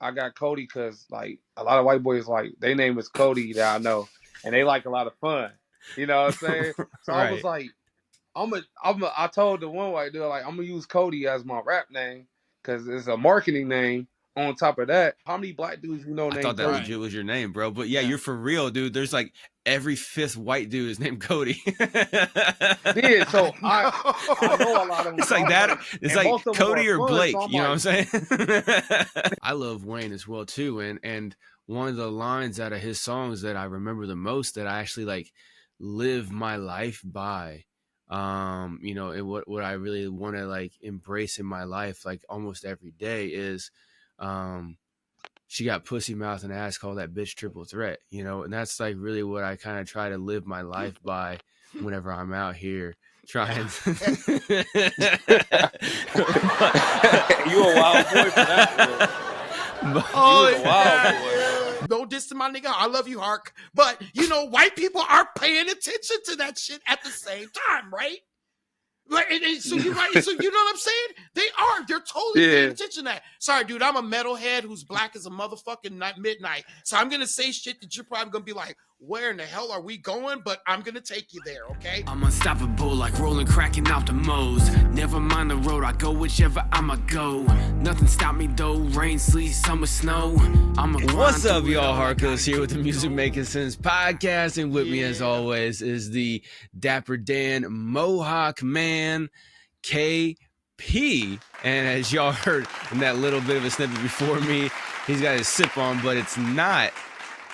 I got Cody because like a lot of white boys like their name is Cody that I know, and they like a lot of fun. You know what I'm saying? So I was Right. like, I told the one white dude like I'm gonna use Cody as my rap name because it's a marketing name. On top of that, how many black dudes you know I named thought that Cody? legit was your name, bro. But yeah, Yeah. you're for real, dude. There's like every fifth white dude is named Cody. Did so I know a know. lot of them. It's So like I was that. like, It's and like most of them are Cody or fun. So Blake. I'm You know like, what I'm saying? I love Wayne as well too, and one of the lines out of his songs that I remember the most that I actually like live my life by. And what I really want to like embrace in my life, like almost every day, is, she got pussy mouth and ass, call that bitch triple threat. And that's like really what I kind of try to live my life by whenever I'm out here trying. you a wild boy for that. But, Oh, You was a wild yeah, boy. yeah. No diss to my nigga. I love you, Hark. But, white people are paying attention to that shit at the same time, right? Like, so you're right. So you know what I'm saying? They are. They're totally paying attention to that. Sorry, dude. I'm a metalhead who's black as a motherfucking midnight. So I'm gonna say shit that you're probably gonna be like, "Where in the hell are we going?" But I'm gonna take you there. Okay. I'm unstoppable, like rolling, cracking out the mows. Never mind the road, I go whichever I'ma go. Nothing stop me though. Rain, sleet, summer, snow. What's up, y'all? Harkos here with the Music Making Sense podcast, and with me, as always, is the Dapper Dan Mohawk Man, KP. And as y'all heard in that little bit of a snippet before me, he's got his sip on, but it's not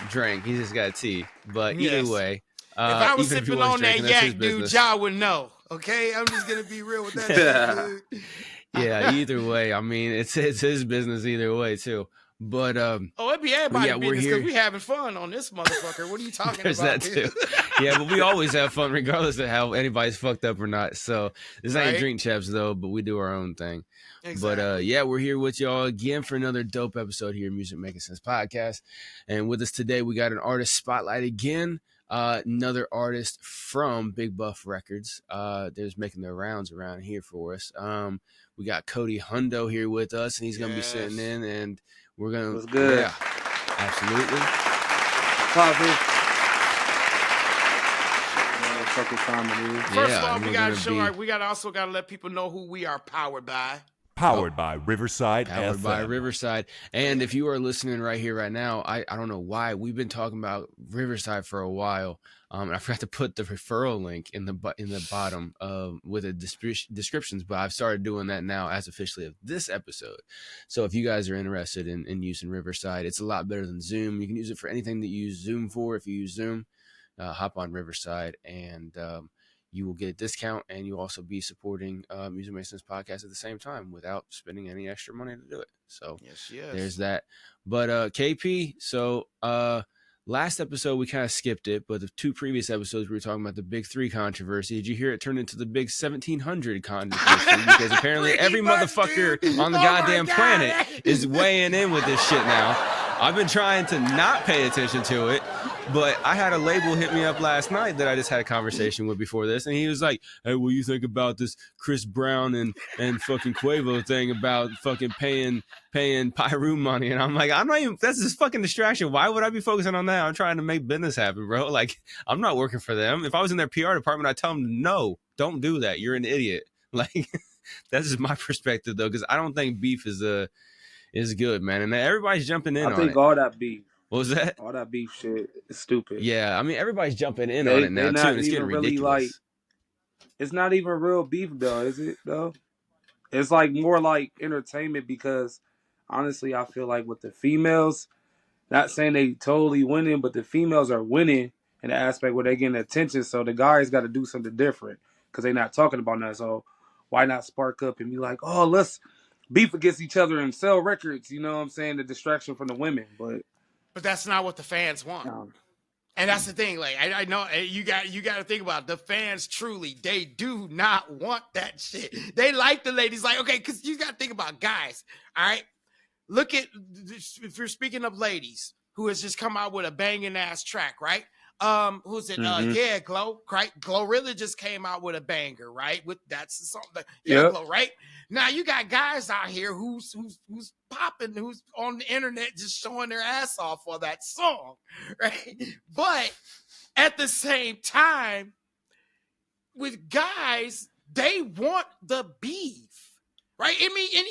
drink. He's just got tea. But either way, if I was even if he sipping was on drinking, that that's his yak, dude, business. y'all would know. Okay, I'm just gonna be real with that shit, dude. Yeah, either way. I mean, it's his business either way too. But it'd be everybody's we're business here. because we having fun on this motherfucker. What are you talking There's about? that too. Yeah, but we always have fun regardless of how anybody's fucked up or not. So this ain't Drink Chaps though, but we do our own thing. Exactly. But yeah, we're here with y'all again for another dope episode here, Music Making Sense Podcast. And with us today, we got an artist spotlight again. Another artist from Big Buff Records. They're making their rounds around here for us. We got Cody Hundoe here with us, and he's gonna be sitting in, and we're gonna. What's good? Yeah, absolutely. Coffee. First of all, we gotta show. We also gotta let people know who we are powered by. Powered by Riverside Powered FM. by Riverside. And if you are listening right here, right now, I don't know why. We've been talking about Riverside for a while. I forgot to put the referral link in the bottom with the descriptions, but I've started doing that now as officially of this episode. So if you guys are interested in using Riverside, it's a lot better than Zoom. You can use it for anything that you use Zoom for. If you use Zoom, hop on Riverside and you will get a discount, and you'll also be supporting Music Making Sense Podcast at the same time without spending any extra money to do it. So yes. There's that. But KP, so last episode we kind of skipped it, but the two previous episodes we were talking about the Big 3 controversy. Did you hear it turn into the Big 1700 controversy? Because apparently every motherfucker on the goddamn planet is weighing in with this shit now. I've been trying to not pay attention to it, but I had a label hit me up last night that I just had a conversation with before this, and he was like, "Hey, what do you think about this Chris Brown and fucking Quavo thing about fucking paying Pyru money?" And I'm like, I'm not even. That's just fucking distraction. Why would I be focusing on that? I'm trying to make business happen, bro. Like, I'm not working for them. If I was in their PR department, I'd tell them, no, don't do that. You're an idiot. Like, that's just my perspective though, because I don't think beef is good, man. And everybody's jumping in on it. I think all that beef. What was that? All that beef shit is stupid. Yeah, I mean, everybody's jumping in on it now, too, and it's getting ridiculous. Really it's not even real beef, though, is it, though? It's like more like entertainment because, honestly, I feel like with the females, not saying they totally winning, but the females are winning in the aspect where they're getting attention, so the guys got to do something different because they're not talking about that. So why not spark up and be like, oh, let's beef against each other and sell records, you know what I'm saying? The distraction from the women, but that's not what the fans want. And that's the thing. Like, I know you got to think about it. The fans. Truly, they do not want that shit. They like the ladies. Like, okay, because you got to think about guys. All right, look at if you're speaking of ladies who has just come out with a banging ass track, right? Who's it? Mhm. Yeah, Glow, right? Glorilla just came out with a banger, right? With that's the song. Yeah, Yep. Glow, right? Now you got guys out here who's popping, who's on the internet just showing their ass off for that song, right? But at the same time, with guys, they want the beef. Right? I mean, and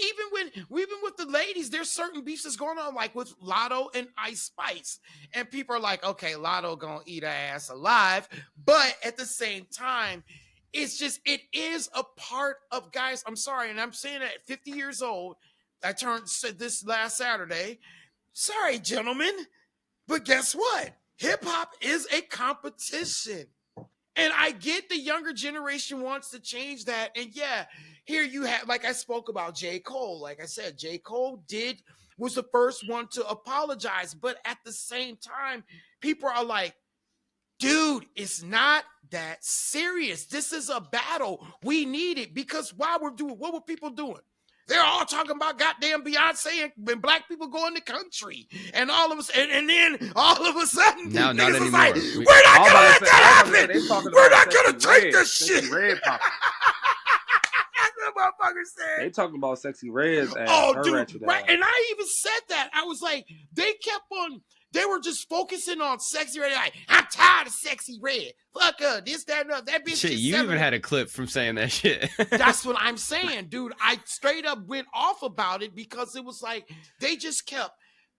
even with the ladies, there's certain beefs that's going on, like with Lotto and Ice Spice. And people are like, okay, Lotto gonna eat her ass alive. But at the same time, it is a part of guys. I'm sorry, and I'm saying that at 50 years old, I turned this last Saturday. Sorry, gentlemen, but guess what? Hip hop is a competition. And I get the younger generation wants to change that. And yeah, here you have, like I spoke about J. Cole. Like I said, J. Cole was the first one to apologize. But at the same time, people are like, dude, it's not that serious. This is a battle. We need it. Because while we're doing, what were people doing? They're all talking about goddamn Beyonce and black people going to country. And all of us, and then all of a sudden, Now, not niggas was anymore. like, we're not gonna let that happen. We're not gonna take this shit. Red popping. That's what motherfuckers said. They talking about Sexy Red's ass. Oh, her dude, ratchet right? ass. And I even said that. I was like, they were just focusing on Sexy Red. Like, I'm tired of Sexy Red. Fuck her. This, that, and that bitch. Shit, you even had a clip from saying that shit. That's what I'm saying, dude. I straight up went off about it because it was like they just kept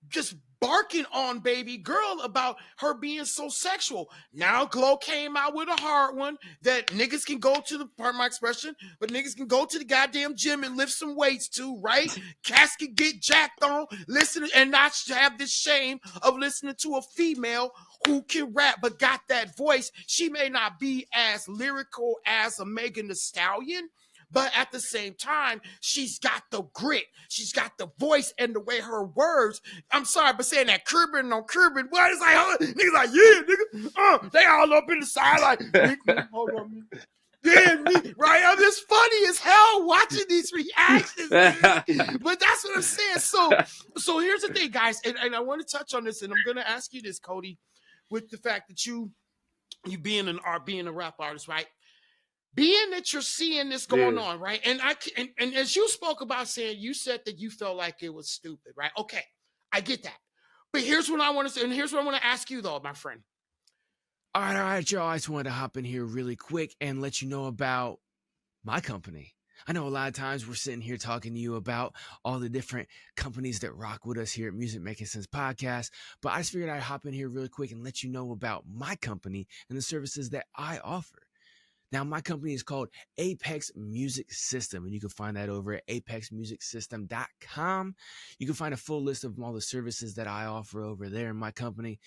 just barking on baby girl about her being so sexual. Now Glow came out with a hard one that niggas can go to the, pardon my expression, but niggas can go to the goddamn gym and lift some weights too, right? Cats can get jacked on, listen, and not have this shame of listening to a female who can rap but got that voice. She may not be as lyrical as a Megan Thee Stallion, but at the same time, she's got the grit. She's got the voice and the way her words. I'm sorry, but saying that curbing on curbing, what is like, niggas like, yeah, nigga. They all up in the side like, hold on, me. Yeah, me, right? I'm just funny as hell watching these reactions. But that's what I'm saying. So here's the thing, guys, and I want to touch on this, and I'm gonna ask you this, Cody, with the fact that you being a rap artist, right? Being that you're seeing this going on, right? And and as you spoke about saying, you said that you felt like it was stupid, right? Okay, I get that. But here's what I want to say, and here's what I want to ask you, though, my friend. All right, y'all. I just wanted to hop in here really quick and let you know about my company. I know a lot of times we're sitting here talking to you about all the different companies that rock with us here at Music Making Sense Podcast, but I just figured I'd hop in here really quick and let you know about my company and the services that I offer. Now, my company is called Apex Music System, and you can find that over at apexmusicsystem.com. You can find a full list of all the services that I offer over there in my company.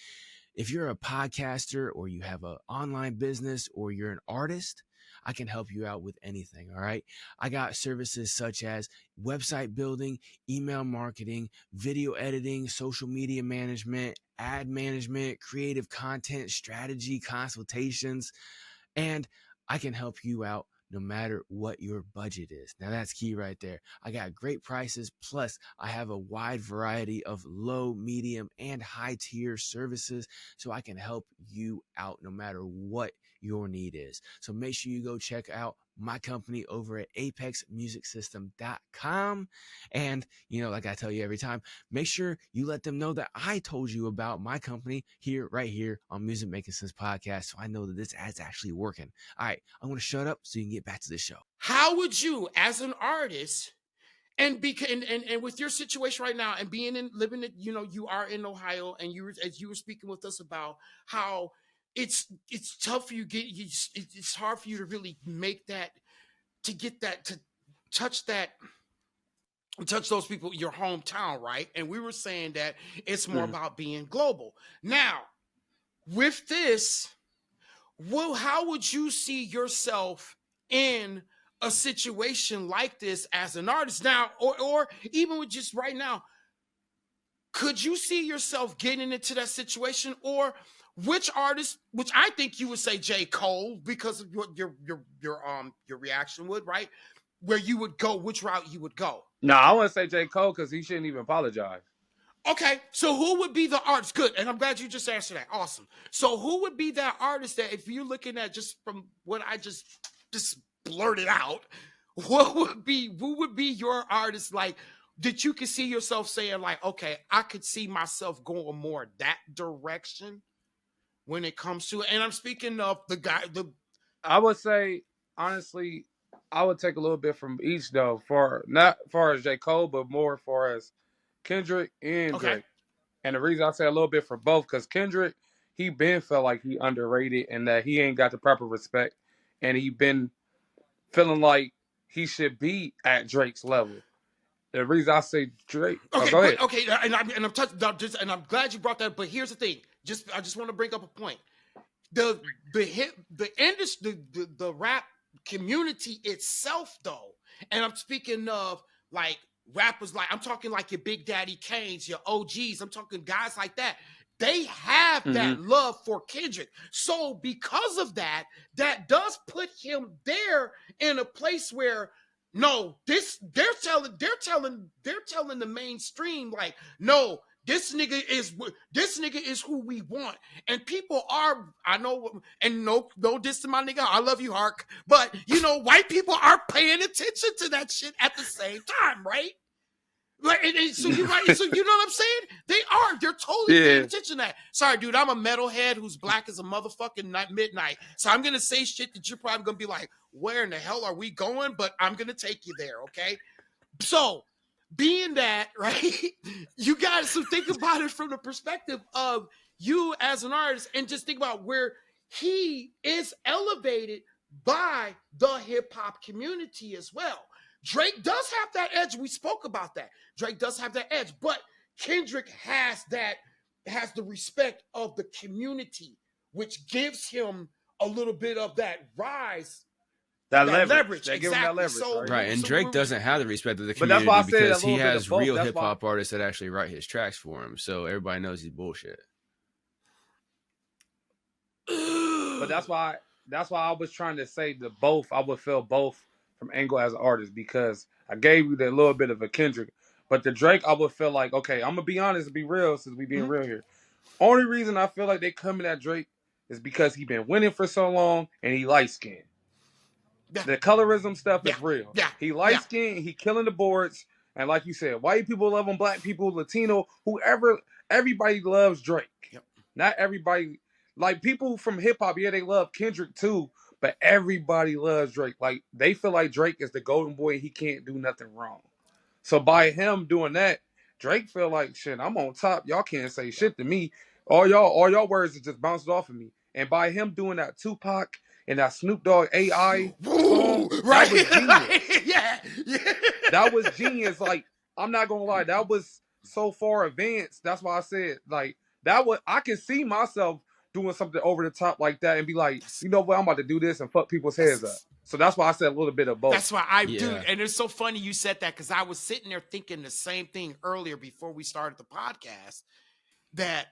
If you're a podcaster or you have an online business or you're an artist, I can help you out with anything, all right? I got services such as website building, email marketing, video editing, social media management, ad management, creative content, strategy, consultations, and I can help you out no matter what your budget is. Now that's key right there. I got great prices. Plus I have a wide variety of low, medium, and high tier services. So I can help you out no matter what your need is. So make sure you go check out my company over at apexmusicsystem.com. And, like I tell you every time, make sure you let them know that I told you about my company right here on Music Making Sense Podcast. So I know that this ad's actually working. All right, I'm going to shut up so you can get back to the show. How would you, as an artist, and with your situation right now and living in, you are in Ohio, and as you were speaking with us about how it's tough for you it's hard for you to really make that, to get that, to touch those people, your hometown, right? And we were saying that it's more about being global. Now, with this, how would you see yourself in a situation like this as an artist now, or even with just right now? Could you see yourself getting into that situation, or which artist? Which I think you would say J. Cole, because of what your reaction would, right? Where you would go, which route you would go. No, I want to say J. Cole because he shouldn't even apologize. Okay, so who would be the artist? Good, and I'm glad you just answered that. Awesome. So who would be that artist that, if you're looking at just from what I just blurted out, who would be your artist like that you could see yourself saying like, okay, I could see myself going more that direction when it comes to it. And I'm speaking of I would say honestly, I would take a little bit from each though, for not far as J. Cole, but more far as Kendrick and okay. Drake. And the reason I say a little bit for both, because Kendrick, he been felt like he underrated and that he ain't got the proper respect, and he been feeling like he should be at Drake's level. The reason I say Drake, Okay, go ahead. okay, and I'm glad you brought that. But here's the thing: I just want to bring up a point. The industry, the rap community itself, though, and I'm speaking of like rappers, like I'm talking like your Big Daddy Kane's, your OGs. I'm talking guys like that. They have that love for Kendrick. So because of that, that does put him there in a place where no, they're telling the mainstream like, no, this nigga is who we want. And people are, I know, and no diss to my nigga, I love you, Hark, but you know, white people are paying attention to that shit at the same time, right? Like, so you're right. So you know what I'm saying? They're totally paying attention to that. Sorry, dude, I'm a metalhead who's black as a motherfucking midnight. So I'm gonna say shit that you're probably gonna be like, where in the hell are we going? But I'm gonna take you there, okay? So being that, right, you guys so think about it from the perspective of you as an artist, and just think about where he is elevated by the hip-hop community as well. Drake does have that edge. We spoke about that. Drake does have that edge, but Kendrick has the respect of the community, which gives him a little bit of that rise. That leverage. They give him that leverage. So, Right, and so Drake doesn't have the respect of the But that's community why I said because a he little bit has of both. real That's hip hop artists that actually write his tracks for him. So everybody knows he's bullshit. But that's why I was trying to say the both. I would feel both from angle as an artist, because I gave you that little bit of a Kendrick, but the Drake I would feel like, okay, I'm gonna be honest and be real, since we being real here. Only reason I feel like they coming at Drake is because he been winning for so long and he light skinned. The colorism stuff is real. Yeah. He light skinned, he killing the boards, and like you said, white people love him, black people, Latino, whoever, everybody loves Drake. Yep. Not everybody. Like, people from hip-hop, yeah, they love Kendrick too, but everybody loves Drake. Like, they feel like Drake is the golden boy and he can't do nothing wrong. So by him doing that, Drake feel like, shit, I'm on top. Y'all can't say shit to me. All y'all words is just bounced off of me. And by him doing that Tupac and that Snoop Dogg AI song, right, that was genius. right, yeah. That was genius. Like, I'm not gonna lie, that was so far advanced. That's why I said, like, I can see myself doing something over the top like that and be like, you know what, I'm about to do this and fuck people's heads up. So that's why I said a little bit of both. That's why do. And it's so funny you said that, because I was sitting there thinking the same thing earlier before we started the podcast, that,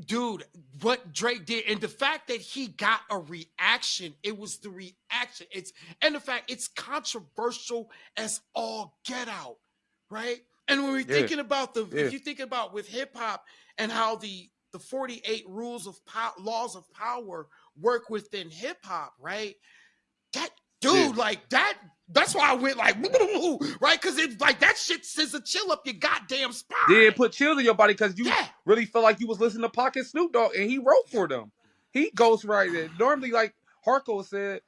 dude, what Drake did, and the fact that he got a reaction, it was the reaction. And the fact it's controversial as all get out, right? And when we're thinking about if you think about with hip hop and how the 48 rules of laws of power work within hip hop, right? That dude, like that. That's why I went like, right? Because it's like that shit sends a chill up your goddamn spine. Yeah, it put chills in your body because you really felt like you was listening to Pocket Snoop Dogg, and he wrote for them. He ghostwrited. Normally, like Harko said,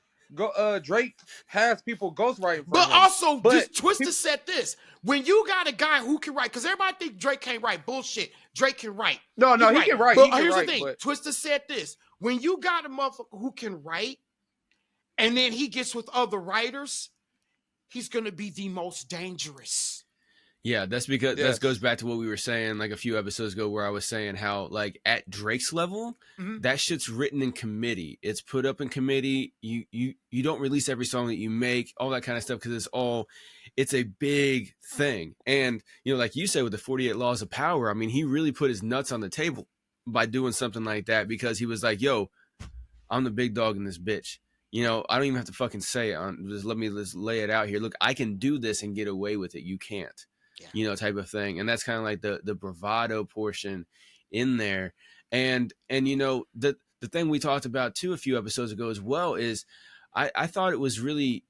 Drake has people ghostwriting for him. Also, just Twista said this: when you got a guy who can write, because everybody think Drake can't write. Bullshit. Drake can write. No, he can write. But here's the thing: Twista said this: when you got a motherfucker who can write, and then he gets with other writers, he's going to be the most dangerous. Yeah, that's because that goes back to what we were saying like a few episodes ago, where I was saying how like at Drake's level, that shit's written in committee. It's put up in committee. You don't release every song that you make, all that kind of stuff, because it's a big thing. And you know, like you said with the 48 Laws of Power, I mean, he really put his nuts on the table by doing something like that, because he was like, yo, I'm the big dog in this bitch. You know, I don't even have to fucking say it. Just let me lay it out here. Look, I can do this and get away with it. You can't. you know, type of thing. And that's kind of like the bravado portion in there. And you know, the thing we talked about too a few episodes ago as well is I thought it was really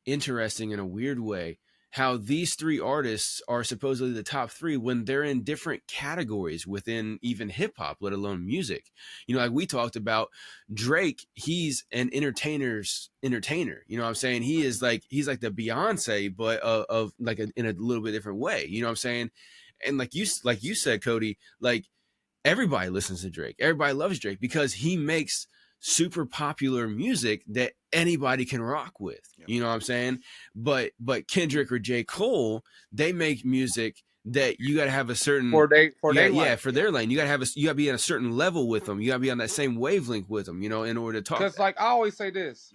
interesting in a weird way how these three artists are supposedly the top three when they're in different categories within even hip hop, let alone music. You know, like we talked about Drake, he's an entertainer. You know what I'm saying? He's like the Beyonce, but of like in a little bit different way. You know what I'm saying? And like you said, Cody, like everybody listens to Drake. Everybody loves Drake because he makes super popular music that anybody can rock with. Yep. You know what I'm saying? But Kendrick or J. Cole, they make music that you got to have a certain for their lane. You got to be on a certain level with them. You got to be on that same wavelength with them, you know, in order to talk. Because like I always say this,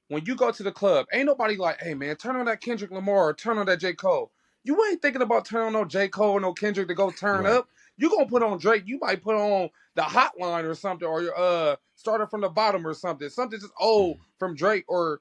when you go to the club, ain't nobody like, hey man, turn on that Kendrick Lamar or turn on that J. Cole. You ain't thinking about turning on no J. Cole or no Kendrick to go turn up. You gonna put on Drake. You might put on the Hotline or something, or your Started from the Bottom or something. Something just old from Drake, or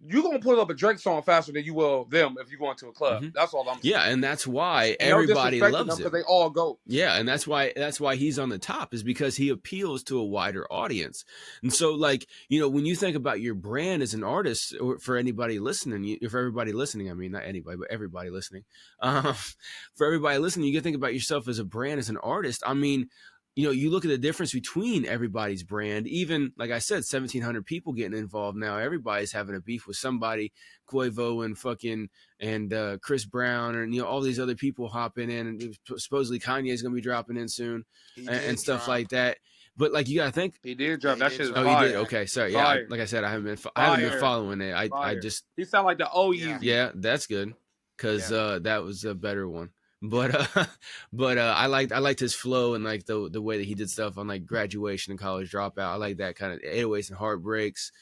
you gonna put up a Drake song faster than you will them if you go into a club. That's all I'm saying. Yeah, and that's why everybody loves him because they all go. Yeah, and that's why he's on the top, is because he appeals to a wider audience. And so, like, you know, when you think about your brand as an artist, or for anybody listening, for everybody listening, I mean, not anybody, but everybody listening, for everybody listening, you can think about yourself as a brand, as an artist. I mean, you know, you look at the difference between everybody's brand. Even, like I said, 1,700 people getting involved now. Everybody's having a beef with somebody. Quavo and Chris Brown, and, you know, all these other people hopping in. And supposedly Kanye's going to be dropping in soon and stuff like that. But, like, you got to think. He did drop. That shit is Oh, fire. he did? Okay, sorry. Yeah, like I said, I haven't been following it. I just. He sound like the old Yeezy. Yeah, that's good. Because that was a better one. But I liked his flow and like the way that he did stuff on like Graduation and College Dropout. I like that kind of 808s and Heartbreaks.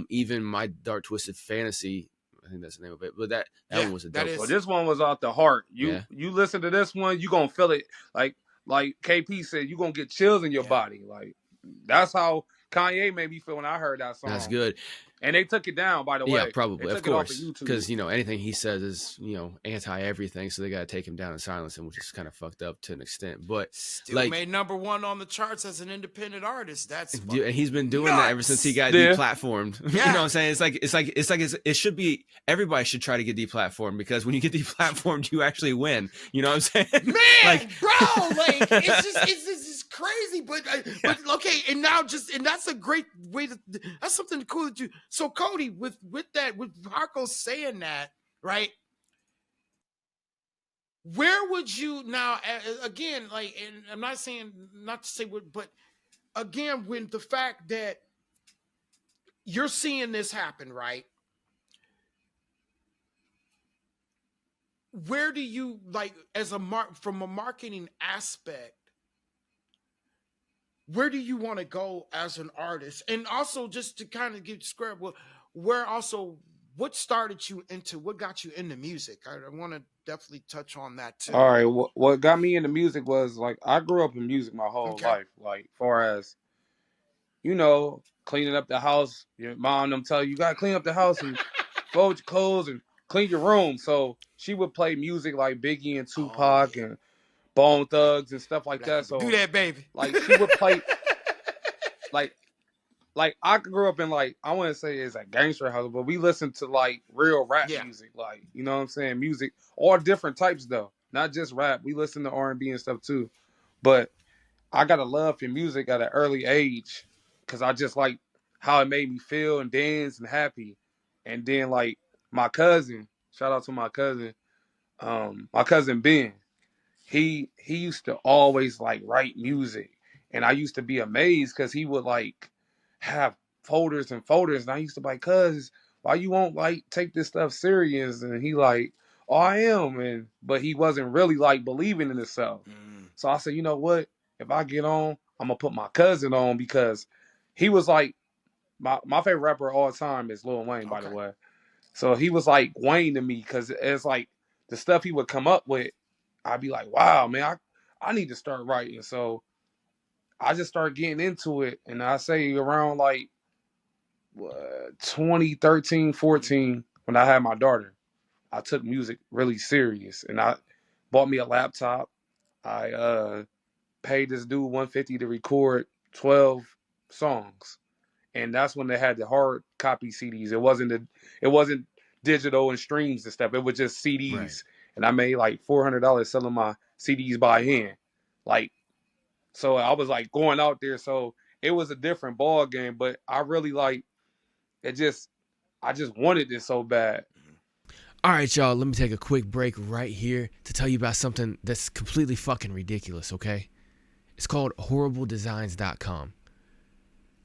Even My Dark Twisted Fantasy, I think that's the name of it. But that one was a dope. Well, this one was off the heart. You listen to this one, you gonna feel it. Like KP said, you gonna get chills in your body. Like that's how Kanye made me feel when I heard that song. That's good. And they took it down, by the way. Yeah, probably, of course, because you know anything he says is, you know, anti everything, so they got to take him down and silence him, which is kind of fucked up to an extent. But still like, made #1 on the charts as an independent artist. That's and he's been doing that ever since he got deplatformed. You know what I'm saying? It should be, everybody should try to get deplatformed, because when you get deplatformed, you actually win. You know what I'm saying? Man, like, bro, like it's just crazy. But okay, and that's a great way to. That's something cool that you. So Cody, with Marco saying that, right? Where would you now, again, like, and I'm not saying not to say what, but again, when the fact that you're seeing this happen, right? Where do you, like, from a marketing aspect, where do you want to go as an artist? And also, just to kind of get square, what started you into, what got you into music? I want to definitely touch on that too. All right, what got me into music was, like, I grew up in music my whole life. Like, far as, you know, cleaning up the house, your mom them tell you gotta clean up the house and fold your clothes and clean your room. So she would play music like Biggie and Tupac and Bone Thugs and stuff like that. So do that, baby. Like, she would play like I grew up in, like, I wouldn't say it's a gangster house, but we listened to like real rap music, like, you know what I'm saying? Music, all different types though, not just rap. We listen to R&B and stuff too. But I got a love for music at an early age because I just like how it made me feel and dance and happy. And then, like, my cousin, shout out to my cousin Ben. He used to always like write music, and I used to be amazed because he would like have folders and folders, and I used to be like, cuz, why you won't like take this stuff serious? And he like, oh, I am, but he wasn't really like believing in himself. So I said, you know what? If I get on, I'm gonna put my cousin on, because he was like my favorite rapper of all time is Lil Wayne, by the way. So he was like Wayne to me, because it's like the stuff he would come up with, I'd be like, wow, man, I need to start writing. So I just started getting into it. And I say around like 2013, 14, when I had my daughter, I took music really serious, and I bought me a laptop. I paid this dude 150 to record 12 songs, and that's when they had the hard copy CDs. It wasn't digital and streams and stuff. It was just CDs, Right. and I made like $400 selling my CDs by hand. Like, so I was like going out there. So it was a different ball game, but I really like it. I just wanted this so bad. All right, y'all, let me take a quick break right here to tell you about something that's completely fucking ridiculous, okay? It's called horribledesigns.com.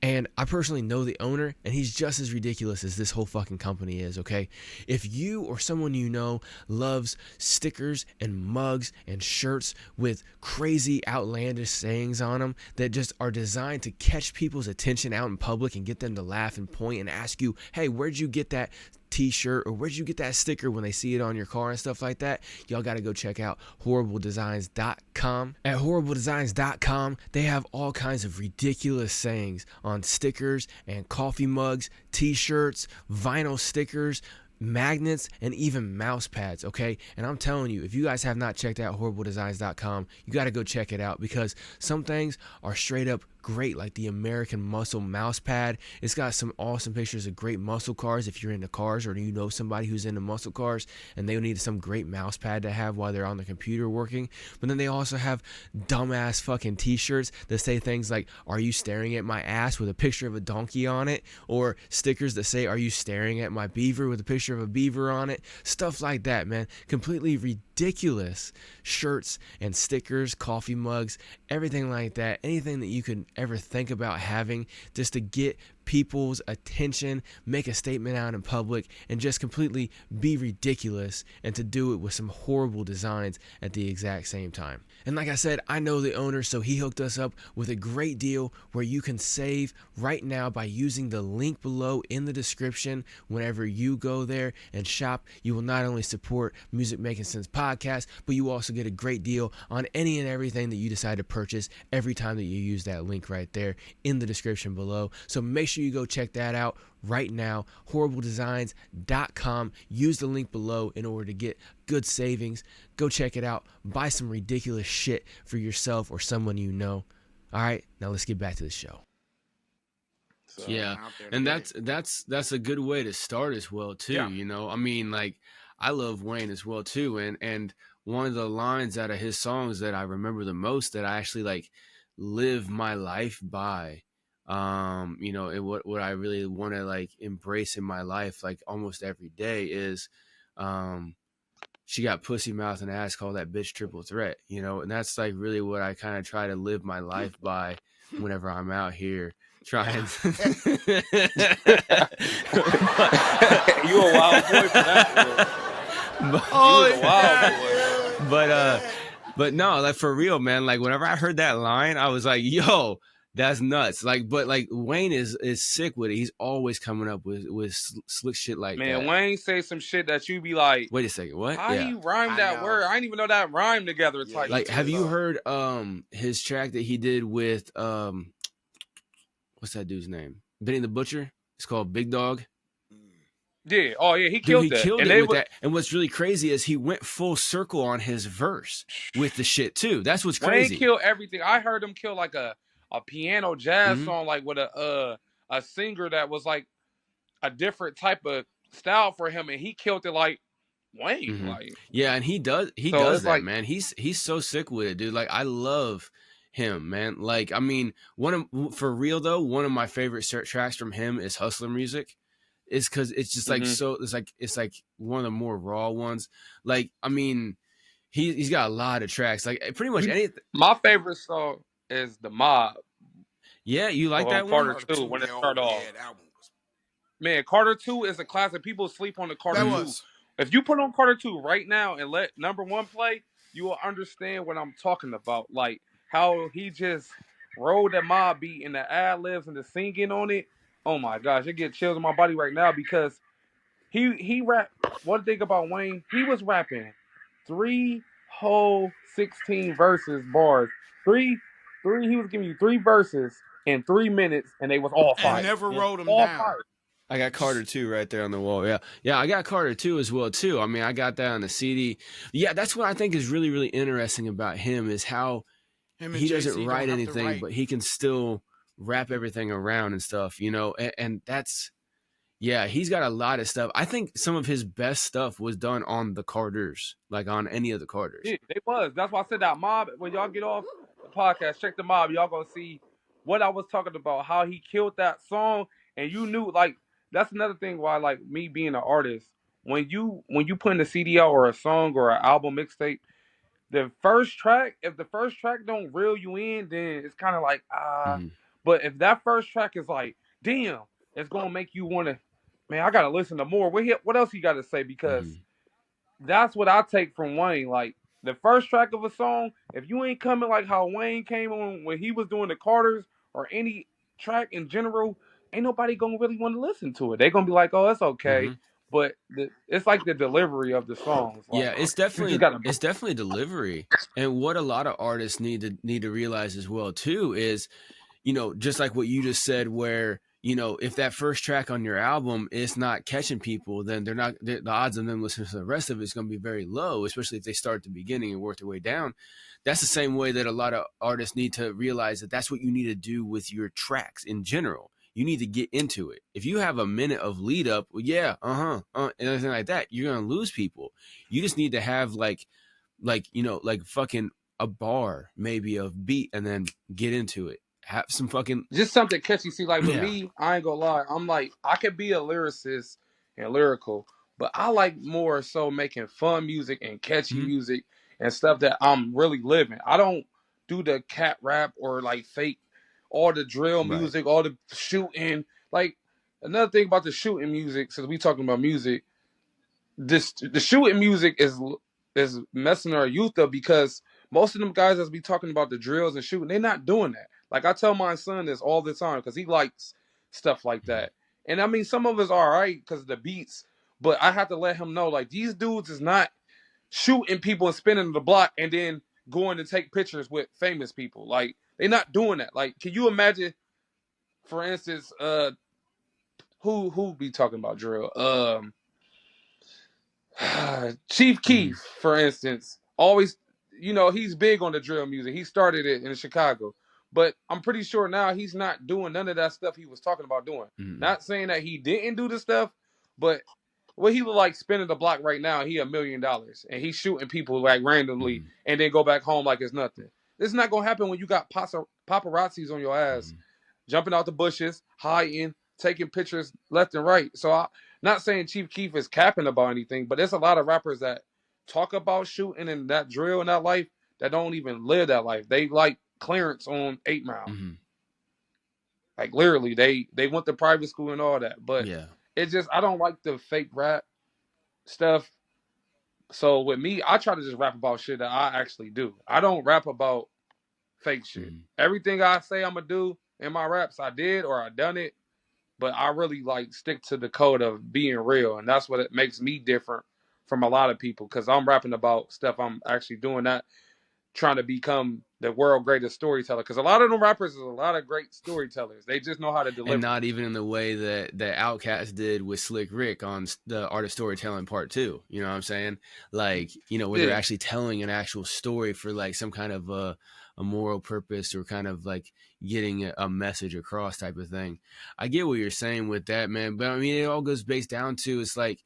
And I personally know the owner, and he's just as ridiculous as this whole fucking company is, okay? If you or someone you know loves stickers and mugs and shirts with crazy, outlandish sayings on them that just are designed to catch people's attention out in public and get them to laugh and point and ask you, hey, where'd you get that t-shirt, or where'd you get that sticker when they see it on your car and stuff like that, y'all got to go check out horribledesigns.com. At horribledesigns.com, they have all kinds of ridiculous sayings on stickers and coffee mugs, t-shirts, vinyl stickers, magnets, and even mouse pads, okay? And I'm telling you, if you guys have not checked out horribledesigns.com, you got to go check it out, because some things are straight up great, like the American Muscle mouse pad. It's got some awesome pictures of great muscle cars if you're into cars, or you know somebody who's into muscle cars and they need some great mouse pad to have while they're on the computer working. But then they also have dumbass fucking t-shirts that say things like, are you staring at my ass, with a picture of a donkey on it, or stickers that say, are you staring at my beaver, with a picture of a beaver on it. Stuff like that, man. Completely ridiculous shirts and stickers, coffee mugs, everything like that. Anything that you could ever think about having just to get people's attention, make a statement out in public, and just completely be ridiculous, and to do it with some horrible designs at the exact same time. And like I said, I know the owner, so he hooked us up with a great deal where you can save right now by using the link below in the description. Whenever you go there and shop, you will not only support Music Making Sense podcast, but you also get a great deal on any and everything that you decide to purchase every time that you use that link right there in the description below. So make sure you go check that out right now, horribledesigns.com. Use the link below in order to get good savings. Go check it out. Buy some ridiculous shit for yourself or someone you know. All right, now let's get back to the show. So, Yeah, out there to and get it. that's a good way to start as well too. Yeah. You know, I mean, like, I love Wayne as well too, and one of the lines out of his songs that I remember the most, that I actually like live my life by, you know, and what I really want to like embrace in my life, like almost every day, is, she got pussy mouth and ass, call that bitch triple threat, you know, and that's like really what I kind of try to live my life by whenever I'm out here trying. You a wild boy for that. Oh, You was a wild boy. But no, like for real, man. Like whenever I heard that line, I was like, yo, that's nuts. Like, but like Wayne is sick with it. He's always coming up with slick shit like Man, that. Wayne say some shit that you be like, Wait a second, what? how Yeah. you rhyme I that know. word? I didn't even know that rhymed together. Yeah, Type Like, shit. have you heard his track that he did with what's that dude's name? Benny the Butcher. It's called Big Dog. Yeah. Oh yeah, he Dude, killed he that. killed And it they with was- that. And what's really crazy is he went full circle on his verse with the shit too. That's what's Wayne crazy. killed everything. I heard him kill like a piano jazz Mhm. song, like with a singer that was like a different type of style for him, and he killed it like Wayne. Mhm. Like, Yeah, and he does So it's that, like- man. He's so sick with it, dude. Like, I love him, man. Like, I mean, for real though, one of my favorite tracks from him is Hustler Music. It's because it's just like Mhm. it's like one of the more raw ones. Like, I mean, he's got a lot of tracks. Like, pretty much anything. my favorite song is The Mob. Yeah, you like Oh, that Carter one? too, when it hell, started off. yeah, that one was- Man, Carter 2 is a classic. People sleep on the Carter That 2. was. If you put on Carter 2 right now and let number 1 play, you will understand what I'm talking about. Like how he just rolled that mob beat and the ad libs and the singing on it. Oh my gosh, it gets chills in my body right now because he rap. One thing about Wayne, he was rapping 3 whole 16 verses bars. He was giving you 3 verses in 3 minutes, and they was all fire. And never wrote them all down. fire. I got Carter 2 right there on the wall. Yeah, I got Carter 2 as well too. I mean, I got that on the CD. Yeah, that's what I think is really, really interesting about him is how Him and he doesn't JC write don't have to anything, write. but he can still wrap everything around and stuff, you know. And that's he's got a lot of stuff. I think some of his best stuff was done on the Carters, like on any of the Carters. Yeah, they was. That's why I said that mob. When y'all get off the podcast, check the mob. Y'all gonna see what I was talking about. How he killed that song, and you knew like that's another thing why like me being an artist. When you put in a CD out or a song or an album mixtape, the first track, if the first track don't reel you in, then it's kind of like Mm-hmm. But if that first track is like, damn, it's gonna make you wanna, man, I gotta listen to more. What else he got to say? Because that's what I take from Wayne. Like the first track of a song, if you ain't coming like how Wayne came on when he was doing the Carters or any track in general, ain't nobody gonna really want to listen to it. They gonna be like, oh, it's okay. But it's like the delivery of the songs. Like, Yeah, it's you just gotta. definitely delivery. And what a lot of artists need to realize as well too is, you know, just like what you just said, where, you know, if that first track on your album is not catching people, then the odds of them listening to the rest of it is going to be very low, especially if they start at the beginning and work their way down. That's the same way that a lot of artists need to realize that that's what you need to do with your tracks in general. You need to get into it. If you have a minute of lead up, and everything like that, you're going to lose people. You just need to have like, you know, like fucking a bar maybe of beat and then get into it. Have some fucking just something catchy. See, like with me, I ain't gonna lie. I'm like, I could be a lyricist and lyrical, but I like more so making fun music and catchy music and stuff that I'm really living. I don't do the cat rap or like fake all the drill music, all the shooting. Like another thing about the shooting music, since we talking about music, the shooting music is messing our youth up because most of them guys that's be talking about the drills and shooting, they're not doing that. Like I tell my son this all the time because he likes stuff like that. And I mean, some of it's all right because of the beats, but I have to let him know like these dudes is not shooting people and spinning the block and then going to take pictures with famous people. Like they're not doing that. Like, can you imagine, for instance, who be talking about drill? Chief Keef, for instance, always, you know, he's big on the drill music. He started it in Chicago, but I'm pretty sure now he's not doing none of that stuff he was talking about doing. Not saying that he didn't do the stuff, but what he look like spinning the block right now, he $1 million and he's shooting people like randomly and then go back home like it's nothing. This is not gonna happen when you got paparazzis on your ass, jumping out the bushes, hiding, taking pictures left and right. So not saying Chief Keef is capping about anything, but there's a lot of rappers that talk about shooting and that drill and that life that don't even live that life. They like clearance on 8 Mile. Like literally, they went to private school and all that. But it's just I don't like the fake rap stuff. So with me, I try to just rap about shit that I actually do. I don't rap about fake shit. Everything I say I'm gonna do in my raps, I did or I done it. But I really like stick to the code of being real, and that's what it makes me different from a lot of people because I'm rapping about stuff I'm actually doing, not trying to become the world greatest storyteller. Because a lot of them rappers is a lot of great storytellers. They just know how to deliver. And not even in the way that Outkast did with Slick Rick on the Art of Storytelling Part 2. You know what I'm saying? Like, you know, where they're actually telling an actual story for like some kind of a moral purpose or kind of like getting a message across type of thing. I get what you're saying with that, man. But I mean, it all goes based down to it's like,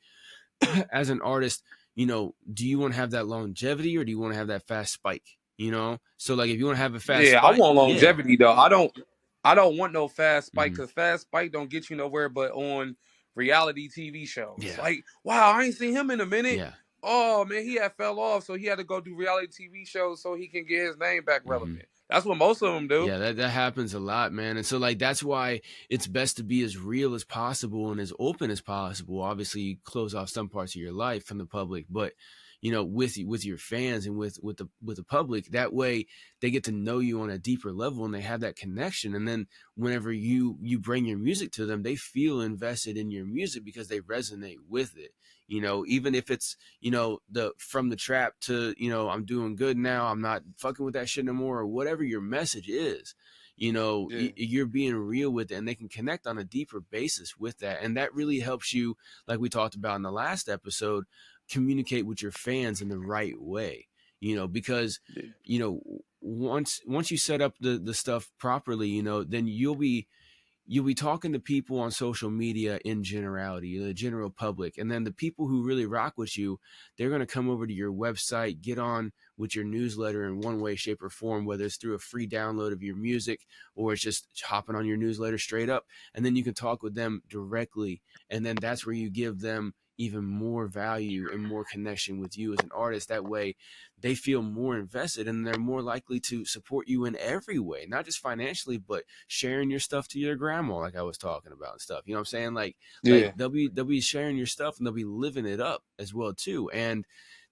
as an artist, you know, do you want to have that longevity or do you want to have that fast spike? You know, so like if you want to have a fast spike, I want longevity though. I don't want no fast spike because fast spike don't get you nowhere but on reality TV shows. Like, wow, I ain't seen him in a minute. Oh man, he had fell off, so he had to go do reality TV shows so he can get his name back relevant. That's what most of them do. Yeah, that happens a lot, man. And so like that's why it's best to be as real as possible and as open as possible. Obviously, you close off some parts of your life from the public, but you know, with your fans and with the public, that way they get to know you on a deeper level and they have that connection. And then whenever you bring your music to them, they feel invested in your music because they resonate with it. You know, even if it's, you know, the from the trap to, you know, I'm doing good now, I'm not fucking with that shit no more, or whatever your message is, you know, Yeah. you're being real with it, and they can connect on a deeper basis with that. And that really helps you, like we talked about in the last episode, communicate with your fans in the right way, you know, because, Yeah. you know, once you set up the stuff properly, you know, then you'll be talking to people on social media in generality, the general public. And then the people who really rock with you, they're going to come over to your website, get on with your newsletter in one way, shape, or form, whether it's through a free download of your music or it's just hopping on your newsletter straight up. And then you can talk with them directly. And then that's where you give them even more value and more connection with you as an artist. That way they feel more invested and they're more likely to support you in every way, not just financially, but sharing your stuff to your grandma, like I was talking about and stuff. You know what I'm saying? Like Yeah. they'll be sharing your stuff and they'll be living it up as well too. And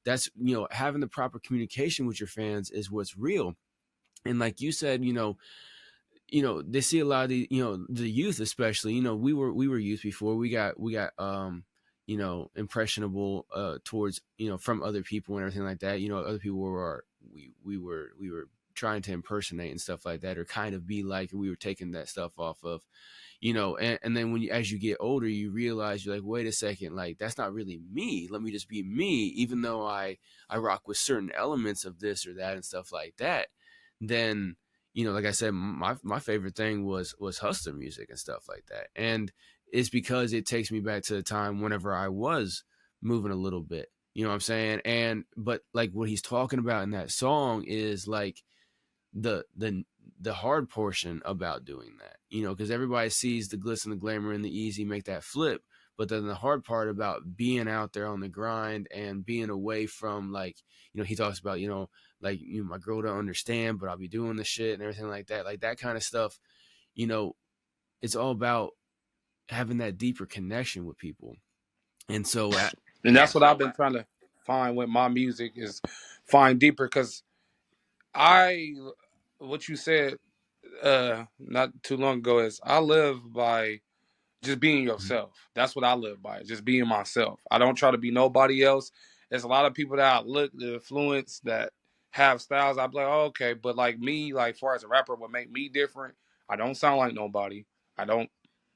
that's, you know, having the proper communication with your fans is what's real. And like you said, you know, they see a lot of the, you know, the youth, especially, you know, we were youth before we got, you know, impressionable, towards, you know, from other people and everything like that. You know, other people were, we were trying to impersonate and stuff like that, or kind of be like, and we were taking that stuff off of, you know, and then when you, as you get older, you realize you're like, wait a second, like, that's not really me. Let me just be me. Even though I rock with certain elements of this or that and stuff like that, then, you know, like I said, my favorite thing was hustler music and stuff like that. And it's because it takes me back to the time whenever I was moving a little bit, you know what I'm saying? And, but like what he's talking about in that song is like the hard portion about doing that, you know, because everybody sees the glitz and the glamour and the easy, make that flip. But then the hard part about being out there on the grind and being away from, like, you know, he talks about, you know, like, you know, my girl don't understand, but I'll be doing the shit and everything like that kind of stuff. You know, it's all about having that deeper connection with people. And so, And that's what I've been trying to find with my music is find deeper because I, what you said not too long ago is I live by just being yourself. That's what I live by, just being myself. I don't try to be nobody else. There's a lot of people that I look, the influence that have styles. I'm like, oh, okay, but like me, like far as a rapper, what make me different, I don't sound like nobody. I don't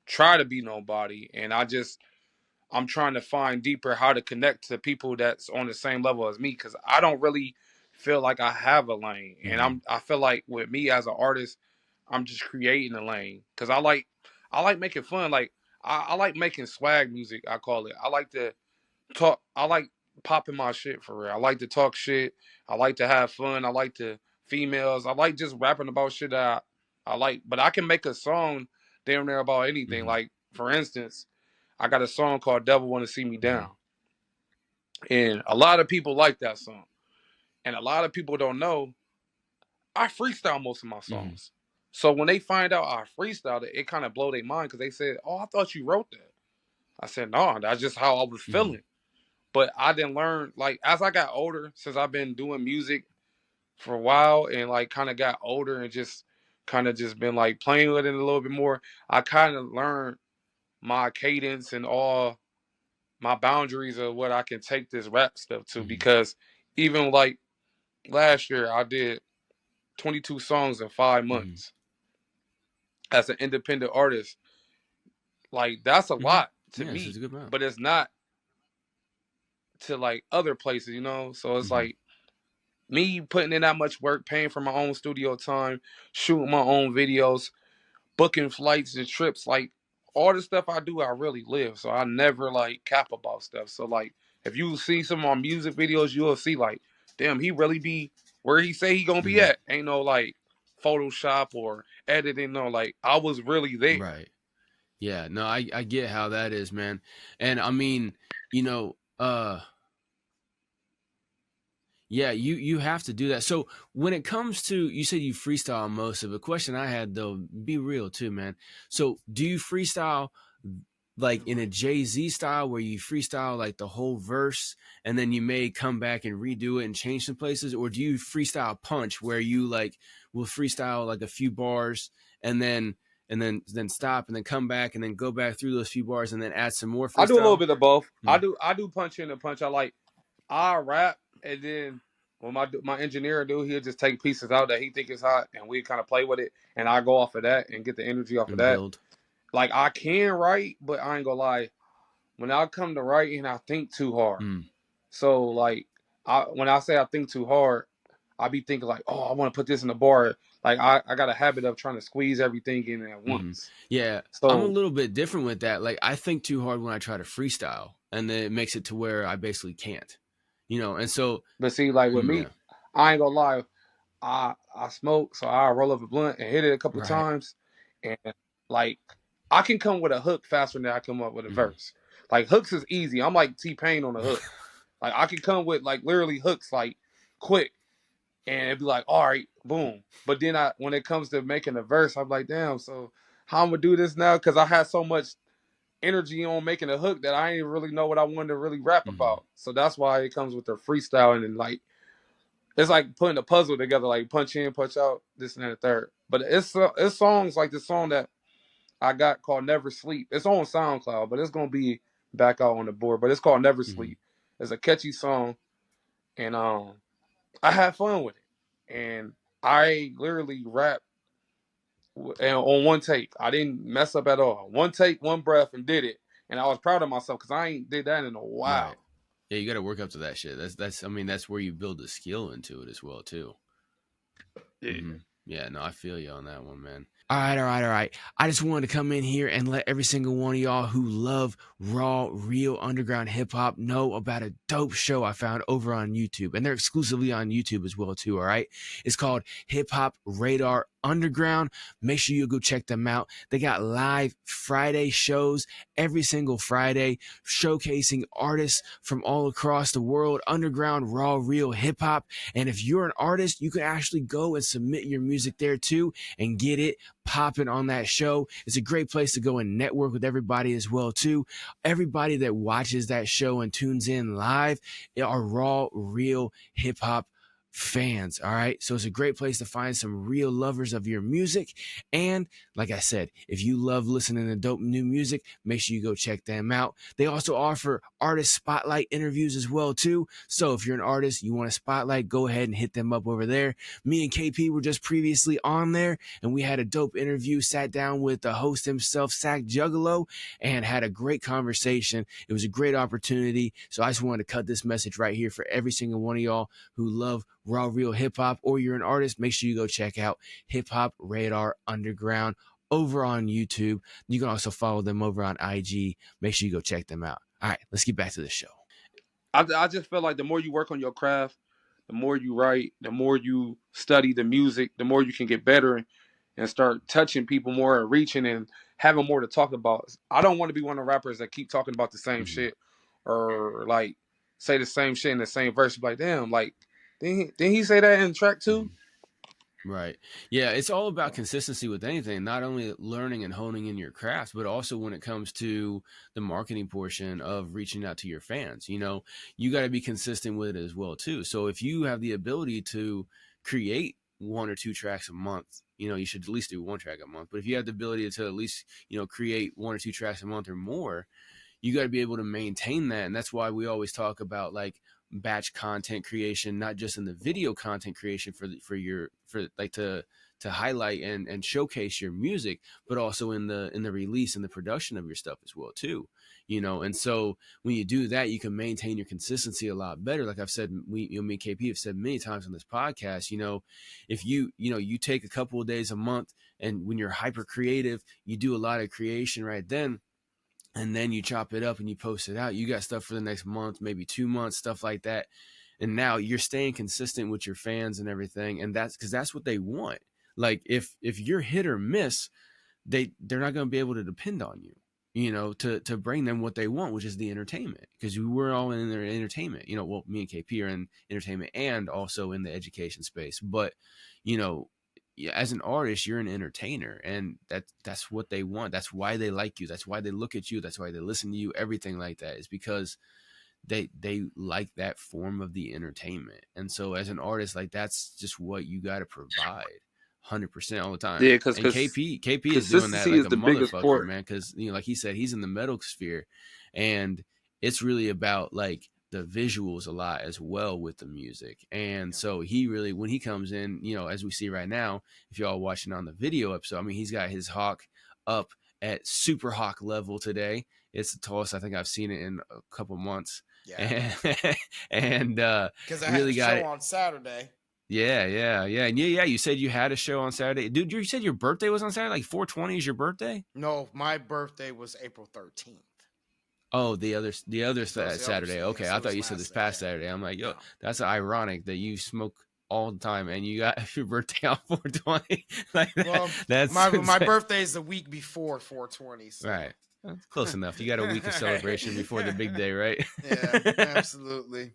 try to be nobody, and I'm trying to find deeper how to connect to people that's on the same level as me because I don't really feel like I have a lane, and I feel like with me as an artist, I'm just creating a lane because I like making fun. Like I like making swag music. I call it. I like to talk. I like popping my shit for real. I like to talk shit. I like to have fun. I like to females. I like just rapping about shit that I like. But I can make a song damn near about anything. Like for instance, I got a song called "Devil Want to See Me Down," and a lot of people like that song. And a lot of people don't know I freestyle most of my songs. So when they find out I freestyled it, it kind of blow their mind because they said, "Oh, I thought you wrote that." I said, "No, that's just how I was feeling." But I didn't learn like as I got older, since I've been doing music for a while and like kind of got older and just kind of just been like playing with it a little bit more. I kind of learned my cadence and all my boundaries of what I can take this rap stuff to because even like last year I did 22 songs in 5 months as an independent artist. Like that's a lot to Yeah, this is me, a good amount. but it's not to like other places, you know? So it's like me putting in that much work, paying for my own studio time, shooting my own videos, booking flights and trips, like all the stuff I do, I really live. So I never like cap about stuff. So like if you see some of my music videos, you'll see like, damn, he really be where he say he gonna be at. Ain't no like Photoshop or editing. No, like I was really there. Right. Yeah, no, I get how that is, man. And I mean, you know, yeah, you have to do that. So when it comes to, you said you freestyle most of it. Question I had though, be real too, man. So do you freestyle like in a Jay-Z style where you freestyle like the whole verse and then you may come back and redo it and change some places? Or do you freestyle punch where you like will freestyle like a few bars and then and then stop and then come back and then go back through those few bars and then add some more I do a little freestyle? bit of both. Mm. I do punch in and punch out. Like I rap, and then when my engineer do, he'll just take pieces out that he think is hot, and we kind of play with it, and I go off of that and get the energy off of And that. build. Like I can write, but I ain't gonna lie. When I come to writing, I think too hard. Mm. So like, when I say I think too hard, I be thinking like, oh, I want to put this in the bar. Like I got a habit of trying to squeeze everything in at once. Yeah, I'm a So, little bit different with that. Like I think too hard when I try to freestyle, and then it makes it to where I basically can't, and so but see, like with me, yeah, I ain't gonna lie. I smoke, so I roll up a blunt and hit it a couple of right. times, and like I can come with a hook faster than I come up with a Mhm. verse. Like hooks is easy. I'm like T-Pain on the hook. Like I can come with like literally hooks like quick, and it'd be like, all right, boom. But then when it comes to making a verse, I'm like, damn. So how I'm gonna do this now? Because I had so much energy on making a hook that I didn't really know what I wanted to really rap Mhm. about. So that's why it comes with the freestyle and then like it's like putting a puzzle together, like punch in, punch out, this and that, and the third. But it's songs like the song that I got called Never Sleep. It's on SoundCloud, but it's gonna be back out on the board. But it's called Never Mhm. Sleep. It's a catchy song, and I had fun with it. And I literally rap on one take. I didn't mess up at all. One take, one breath, and did it. And I was proud of myself because I ain't did that in a Right. while. Yeah, you got to work up to that shit. That's. I mean, that's where you build the skill into it as well too. Yeah. Yeah, no, I feel you on that one, man. All right. I just wanted to come in here and let every single one of y'all who love raw, real underground hip hop know about a dope show I found over on YouTube. And they're exclusively on YouTube as well, too. All right. It's called Hip Hop Radar Underground. Make sure you go check them out. They got live Friday shows every single Friday, showcasing artists from all across the world, underground, raw, real hip hop. And if you're an artist, you can actually go and submit your music there too and get it popping on that show. It's a great place to go and network with everybody as well too. Everybody that watches that show and tunes in live are raw, real hip hop fans. All right. So it's a great place to find some real lovers of your music. And like I said, if you love listening to dope new music, make sure you go check them out. They also offer artist spotlight interviews as well too. So if you're an artist, you want a spotlight, go ahead and hit them up over there. Me and KP were just previously on there and we had a dope interview, sat down with the host himself, Sack Juggalo, and had a great conversation. It was a great opportunity. So I just wanted to cut this message right here for every single one of y'all who love raw, real hip hop, or you're an artist. Make sure you go check out Hip Hop Radar Underground over on YouTube. You can also follow them over on IG. Make sure you go check them out. All right, let's get back to the show. I just feel like the more you work on your craft, the more you write, the more you study the music, the more you can get better and start touching people more and reaching and having more to talk about. I don't want to be one of the rappers that keep talking about the same Mhm. shit or like say the same shit in the same verse. Like, damn, like, didn't he say that in track 2? Right. Yeah, it's all about consistency with anything, not only learning and honing in your craft, but also when it comes to the marketing portion of reaching out to your fans. You got to be consistent with it as well too. So if you have the ability to create 1 or 2 tracks a month, you should at least do 1 track a month. But if you have the ability to at least, create 1 or 2 tracks a month or more, you got to be able to maintain that. And that's why we always talk about like batch content creation, not just in the video content creation to highlight and showcase your music, but also in the release and the production of your stuff as well too. And so when you do that, you can maintain your consistency a lot better. Like I've said, me and KP have said many times on this podcast, if you take a couple of days a month and when you're hyper creative, you do a lot of creation right then, and then you chop it up and you post it out. You got stuff for the next month, maybe 2 months, stuff like that. And now you're staying consistent with your fans and everything. And that's because that's what they want. Like if you're hit or miss, they're not going to be able to depend on you, to bring them what they want, which is the entertainment. Because we're all in their entertainment. Well, me and KP are in entertainment and also in the education space. But, as an artist, you're an entertainer, and that's what they want. That's why they like you. That's why they look at you. That's why they listen to you. Everything like that is because they like that form of the entertainment. And so as an artist, like that's just what you got to provide 100% all the time. Yeah, And KP is doing that consistency like is a the biggest motherfucker, part. man. Because like he said, he's in the medical sphere, and it's really about like the visuals a lot as well with the music. And so he really, when he comes in, as we see right now, if y'all watching on the video episode, I mean, he's got his hawk up at super hawk level today. It's the tallest I think I've seen it in a couple months. Yeah. And Because I really had a got show it. on Saturday. Yeah. And you said you had a show on Saturday. Dude, you said your birthday was on Saturday? Like 420 is your birthday? No, my birthday was April 13th. Oh, the other Saturday. Okay, so I thought you said this past Saturday. I'm like, yo, that's ironic that you smoke all the time and you got your birthday on 420. Like well, that's my birthday is the week before 420. So. Right. Close enough. You got a week of celebration before the big day, right? Yeah, absolutely.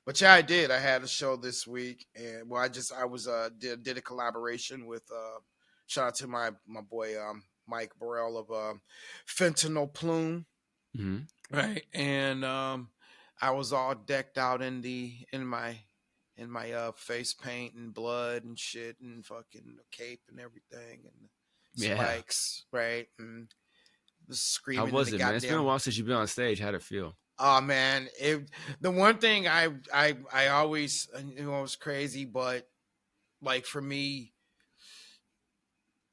But yeah, I did. I had a show this week, and well, did a collaboration with shout out to my boy Mike Burrell of Fentanyl Plume, right? And I was all decked out in my face paint and blood and shit and fucking cape and everything and spikes, right? And screaming. How was it, man? It's been a while since you've been on stage. How'd it feel? Oh man, the one thing I always was crazy, but like for me,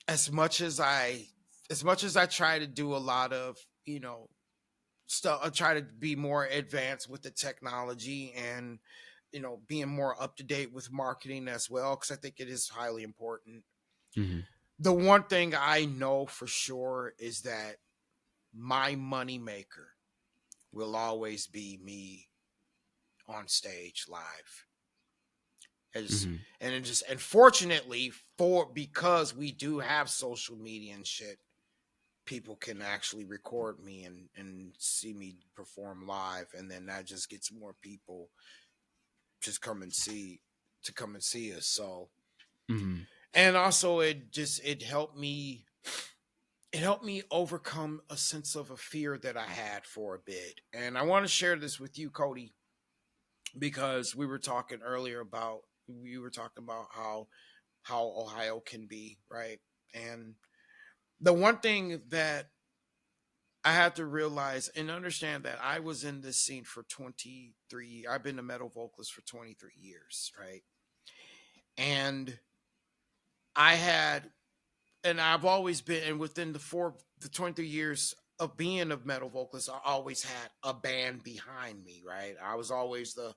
as much as I try to do a lot of stuff, I try to be more advanced with the technology and being more up to date with marketing as well, because I think it is highly important. Mm-hmm. The one thing I know for sure is that my money maker will always be me on stage live. And fortunately because we do have social media and shit, people can actually record me and see me perform live, and then that just gets more people just come and see us. So and also it helped me overcome a sense of a fear that I had for a bit. And I want to share this with you, Cody, because we were talking earlier about how Ohio can be, right? And the one thing that I had to realize and understand that I was in this scene for 23. I've been a metal vocalist for 23 years, right? And I've always been, and within the 23 years of being a metal vocalist, I always had a band behind me, right? I was always the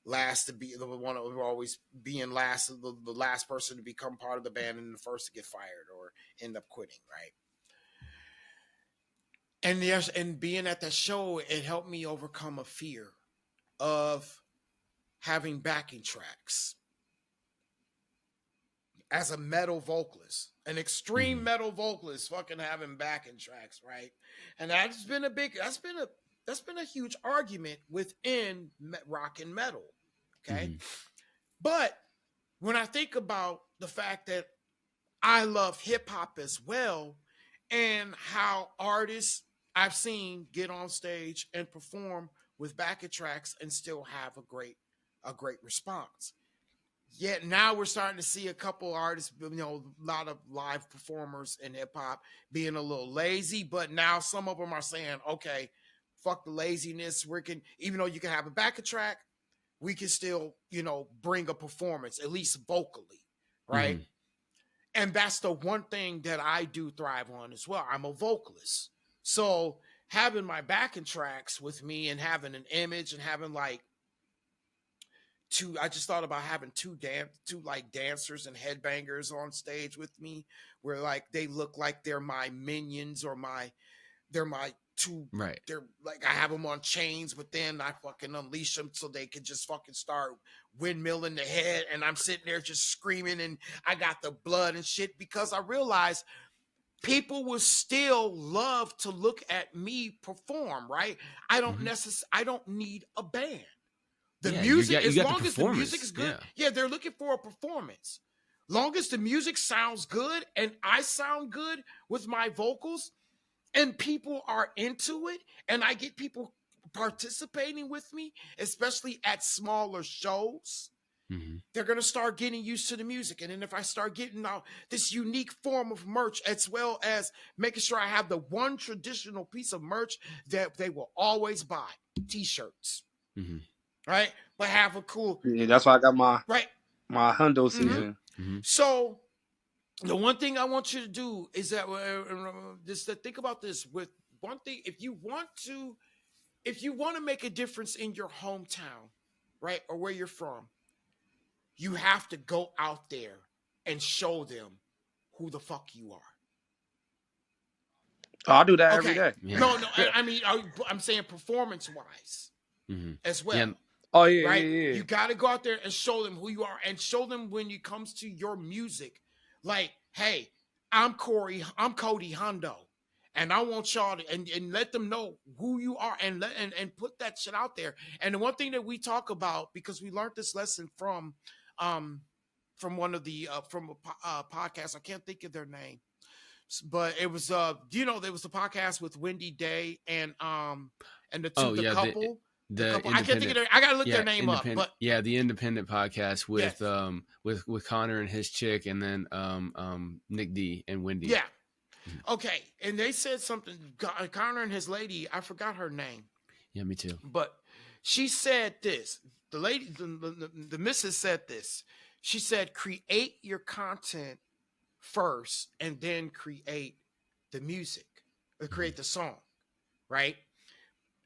last to be the one who was always being last, the last person to become part of the band and the first to get fired or end up quitting, right? And yes, and being at that show, it helped me overcome a fear of having backing tracks. As a metal vocalist, an extreme metal vocalist, fucking having backing tracks, right? And that's been a huge argument within rock and metal, okay? But when I think about the fact that I love hip hop as well, and how artists I've seen get on stage and perform with backing tracks and still have a great response. Yet now we're starting to see a couple artists, a lot of live performers in hip hop being a little lazy, but now some of them are saying, okay, fuck the laziness. Even though you can have a backing track, we can still, bring a performance, at least vocally, right? And that's the one thing that I do thrive on as well. I'm a vocalist. So having my backing tracks with me and having an image and having I just thought about having two dancers and headbangers on stage with me, where they look like they're my minions or they're my two, right? They're like, I have them on chains, but then I fucking unleash them so they can just fucking start windmilling the head, and I'm sitting there just screaming, and I got the blood and shit, because I realized people will still love to look at me perform, right? I don't need a band. The music, as long as the music is good, they're looking for a performance. Long as the music sounds good and I sound good with my vocals and people are into it and I get people participating with me, especially at smaller shows, they're going to start getting used to the music. And then if I start getting out this unique form of merch, as well as making sure I have the one traditional piece of merch that they will always buy, t-shirts, right? But have a cool, Yeah, that's why I got my right? my Hundoe season. So the one thing I want you to do is that just to think about this with one thing. If you want to make a difference in your hometown, right, or where you're from, you have to go out there and show them who the fuck you are. Oh, I do that every day. Yeah. No, I mean, I'm saying performance-wise as well. Yeah. Oh yeah, right? yeah. You got to go out there and show them who you are, and show them when it comes to your music, like, hey, I'm Cody Hundoe, and I want y'all to, and let them know who you are, and put that shit out there. And the one thing that we talk about, because we learned this lesson from one of the from a podcast, I can't think of their name, but it was there was a podcast with Wendy Day and the couple. I can't think of I gotta look their name up. But the Independent podcast with Connor and his chick, and then Nick D and Wendy. Yeah. Okay. And they said something, Connor and his lady, I forgot her name. Yeah, me too. But she said this. The lady, the missus said this. She said, create your content first and then create the music, or create the song, right?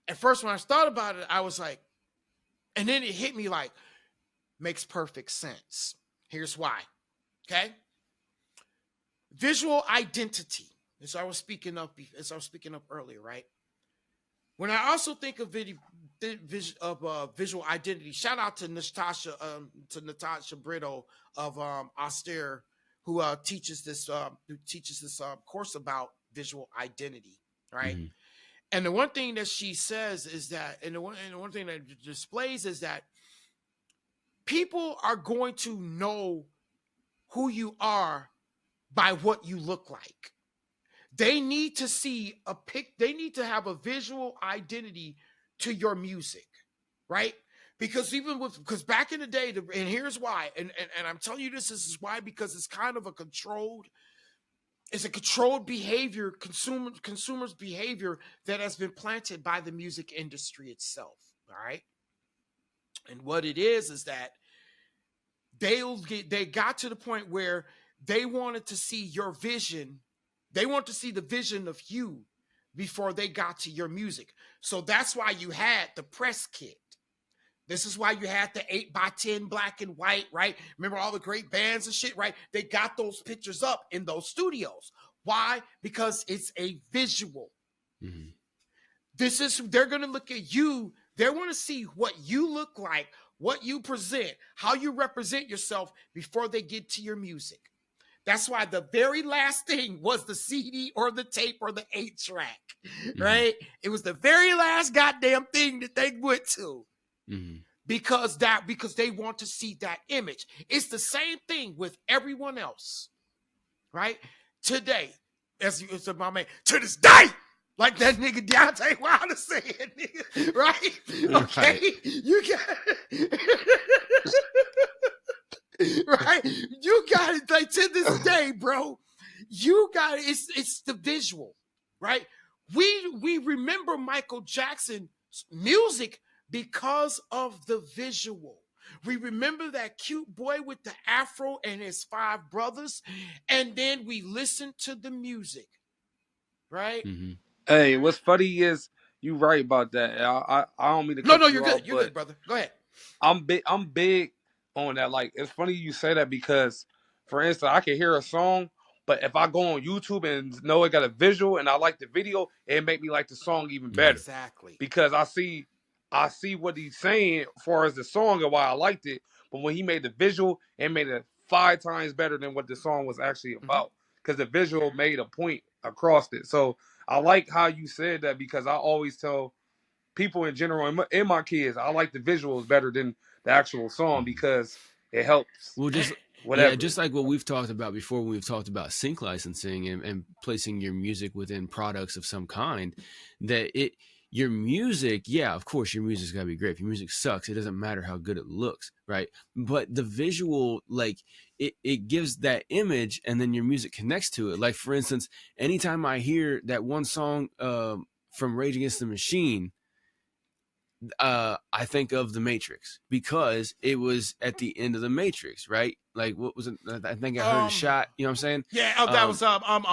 At first, when I thought about it, I was like, and then it hit me like, makes perfect sense. Here's why. Okay. Visual identity, as I was speaking up earlier, right? When I also think of visual identity, shout out to Natasha Brito of Austere, who teaches this course about visual identity, right? And the one thing that she says is that, and the one thing that it displays is that people are going to know who you are by what you look like. They need to see they need to have a visual identity to your music, right? Because because back in the day, and here's why, and I'm telling you this is why, because it's kind of a controlled behavior, consumers' behavior that has been planted by the music industry itself. All right. And what it is that they got to the point where they wanted to see your vision. They want to see the vision of you before they got to your music. So that's why you had the press kit. This is why you had the 8x10 black and white, right? Remember all the great bands and shit, right? They got those pictures up in those studios. Why? Because it's a visual. They're going to look at you. They want to see what you look like, what you present, how you represent yourself before they get to your music. That's why the very last thing was the CD or the tape or the 8-track, right? It was the very last goddamn thing that they went to. Because they want to see that image. It's the same thing with everyone else, right? Today, as my man, to this day, like that nigga Deontay Wilder said, nigga, right? Okay, you got right. You got it. Like to this day, bro, you got it. It's the visual, right? We remember Michael Jackson's music because of the visual. We remember that cute boy with the afro and his 5 brothers, and then we listen to the music, right? Hey, what's funny is you right about that. I don't mean to. No, you're good. You're good, brother. Go ahead. I'm big on that. Like, it's funny you say that because, for instance, I can hear a song, but if I go on YouTube and know it got a visual and I like the video, it make me like the song even better. Exactly. Because I see what he's saying as far as the song and why I liked it. But when he made the visual, it made it 5 times better than what the song was actually about. Because the visual made a point across it. So I like how you said that, because I always tell people in general, and my kids, I like the visuals better than the actual song because it helps. Well, whatever. Just like what we've talked about before, when we've talked about sync licensing and placing your music within products of some kind, that your music, yeah, of course, your music's gotta be great. If your music sucks, it doesn't matter how good it looks, right? But the visual, like, it gives that image, and then your music connects to it. Like, for instance, anytime I hear that one song from Rage Against the Machine, I think of The Matrix, because it was at the end of The Matrix, right? Like, what was it? I think I heard a shot. You know what I'm saying? Yeah, that was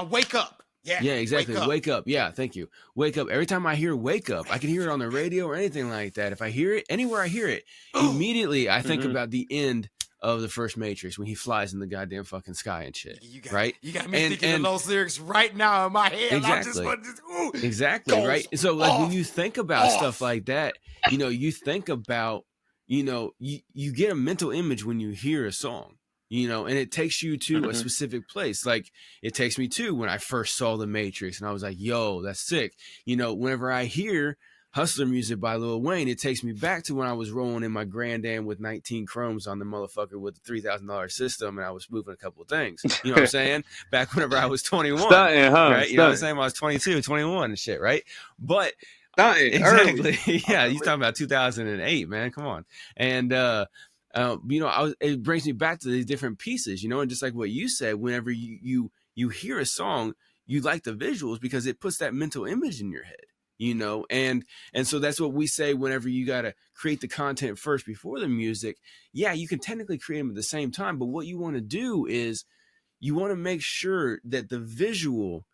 Wake Up. Yeah, exactly. Wake Up. Wake Up. Yeah, thank you. Wake Up. Every time I hear Wake Up, I can hear it on the radio or anything like that. If I hear it, anywhere I hear it, immediately I think about the end of the first Matrix, when he flies in the goddamn fucking sky and shit. Right? You got me thinking of those lyrics right now in my head. Exactly. Exactly, right? So, like, when you think about stuff like that, you know, you think about, you know, you get a mental image when you hear a song. You know, and it takes you to a specific place. Like, it takes me to when I first saw The Matrix, and I was like, yo, that's sick. You know, whenever I hear Hustler music by Lil Wayne, it takes me back to when I was rolling in my Grand Am with 19 chromes on the motherfucker with the $3,000 system, and I was moving a couple of things. You know what I'm saying? Back whenever I was 21. Stunting, huh? Right? You know what I'm saying? When I was 22, 21 and shit, right? But exactly. Yeah, you talking about 2008, man. Come on. And you know, it brings me back to these different pieces, you know, and just like what you said, whenever you hear a song, you like the visuals because it puts that mental image in your head, you know, and so that's what we say whenever you got to create the content first before the music. Yeah, you can technically create them at the same time, but what you want to do is you want to make sure that the visual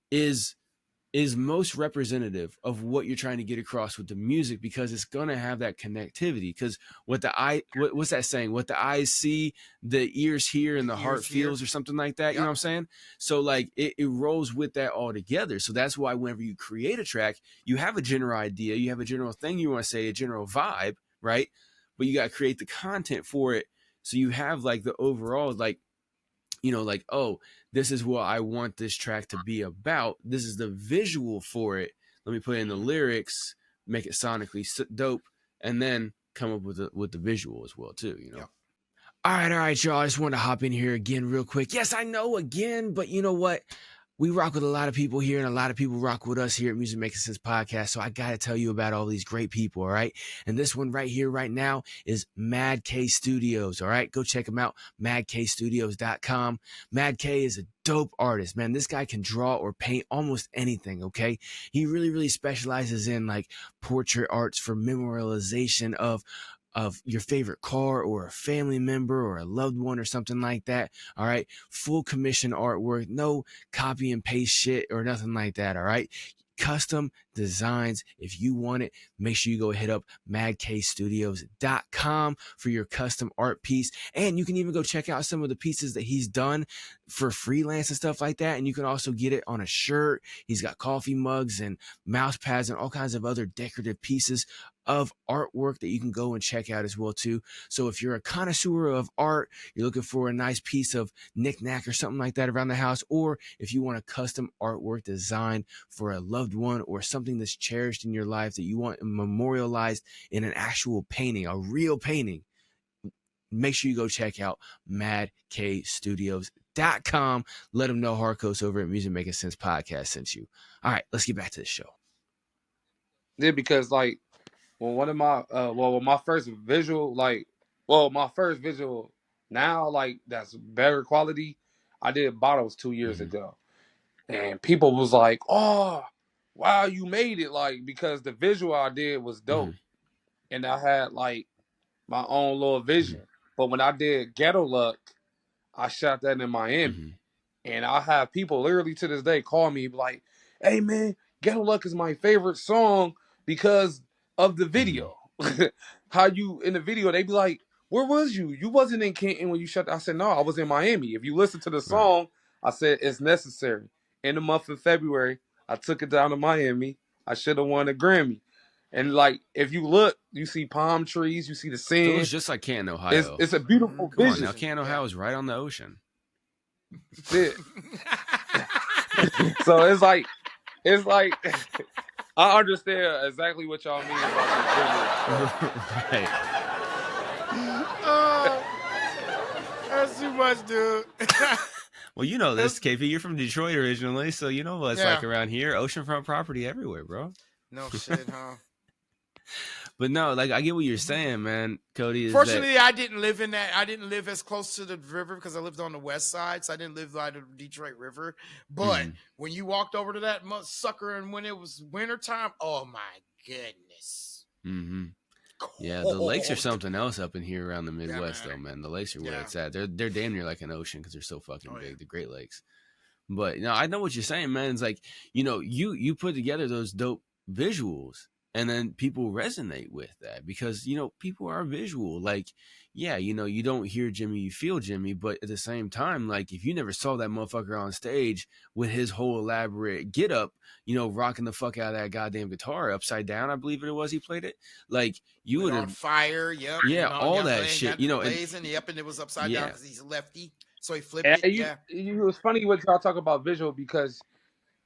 is most representative of what you're trying to get across with the music, because it's going to have that connectivity. Because what's that saying? What the eyes see, the ears hear, and the heart feels, or something like that. Yep. You know what I'm saying? So, like, it rolls with that all together. So that's why whenever you create a track, you have a general idea, you have a general thing you want to say, a general vibe, right? But you got to create the content for it. So you have, like, the overall, like, you know, like, oh, this is what I want this track to be about. This is the visual for it. Let me put in the lyrics, make it sonically dope, and then come up with the visual as well too, you know? Yep. All right, y'all. I just want to hop in here again real quick. Yes, I know again, but you know what? We rock with a lot of people here, and a lot of people rock with us here at Music Making Sense Podcast. So I got to tell you about all these great people, all right? And this one right here, right now, is Mad K Studios, all right? Go check them out, madkstudios.com. Mad K is a dope artist, man. This guy can draw or paint almost anything, okay? He really, really specializes in, like, portrait arts for memorialization of your favorite car or a family member or a loved one or something like that. All right. Full commission artwork, no copy and paste shit or nothing like that. All right. Custom designs. If you want it, make sure you go hit up madkstudios.com for your custom art piece. And you can even go check out some of the pieces that he's done for freelance and stuff like that. And you can also get it on a shirt. He's got coffee mugs and mouse pads and all kinds of other decorative pieces of artwork that you can go and check out as well too. So if you're a connoisseur of art, you're looking for a nice piece of knick-knack or something like that around the house, or if you want a custom artwork designed for a loved one or something that's cherished in your life that you want memorialized in an actual painting, a real painting, make sure you go check out madkstudios.com. Let them know Harco's over at Music Making Sense Podcast sent you. All right, let's get back to the show. Yeah, because, like, well, one of my my first visual, my first visual now, like, that's better quality, I did bottles 2 years ago, and people was like, oh, wow, you made it, like, because the visual I did was dope, and I had, like, my own little vision. But when I did Ghetto Luck, I shot that in Miami, and I have people literally to this day call me like, hey man, Ghetto Luck is my favorite song because of the video. How you in the video, they be like, where was you? You wasn't in Canton when you shot that. I said, no, I was in Miami. If you listen to the song, I said it's necessary. In the month of February, I took it down to Miami. I should have won a Grammy. And, like, if you look, you see palm trees, you see the sand. It was just like Canton, Ohio. It's a beautiful Come vision. on, now Canton, Ohio is right on the ocean. Shit. So it's like I understand exactly what y'all mean about this Right. That's too much, dude. Well, you know this, KP. You're from Detroit originally, so you know what it's like around here. Oceanfront property everywhere, bro. No shit, huh? But no, like I get what you're saying, man, Cody. Is Fortunately, I didn't live in that. I didn't live as close to the river because I lived on the west side, so I didn't live by the Detroit River. But when you walked over to that sucker, and when it was wintertime, oh my goodness. Yeah, the lakes are something else up in here around the Yeah, Midwest, man. though, man. The lakes are where Yeah. it's at. They're damn near like an ocean because they're so fucking Oh, big. yeah. The Great Lakes. But no, I know what you're saying, man. It's like, you know, you put together those dope visuals, and then people resonate with that because, you know, people are visual. Like, yeah, you know, you don't hear Jimmy, you feel Jimmy, but at the same time, like, if you never saw that motherfucker on stage with his whole elaborate get up, you know, rocking the fuck out of that goddamn guitar upside down, I believe it was, he played it. Like, you would on have, fire, yep. yeah, all yep, that shit, you know, and blazing, yep, and it was upside down yeah, because he's a lefty, so he flipped And it. you, Yeah. it was funny what y'all talk about visual because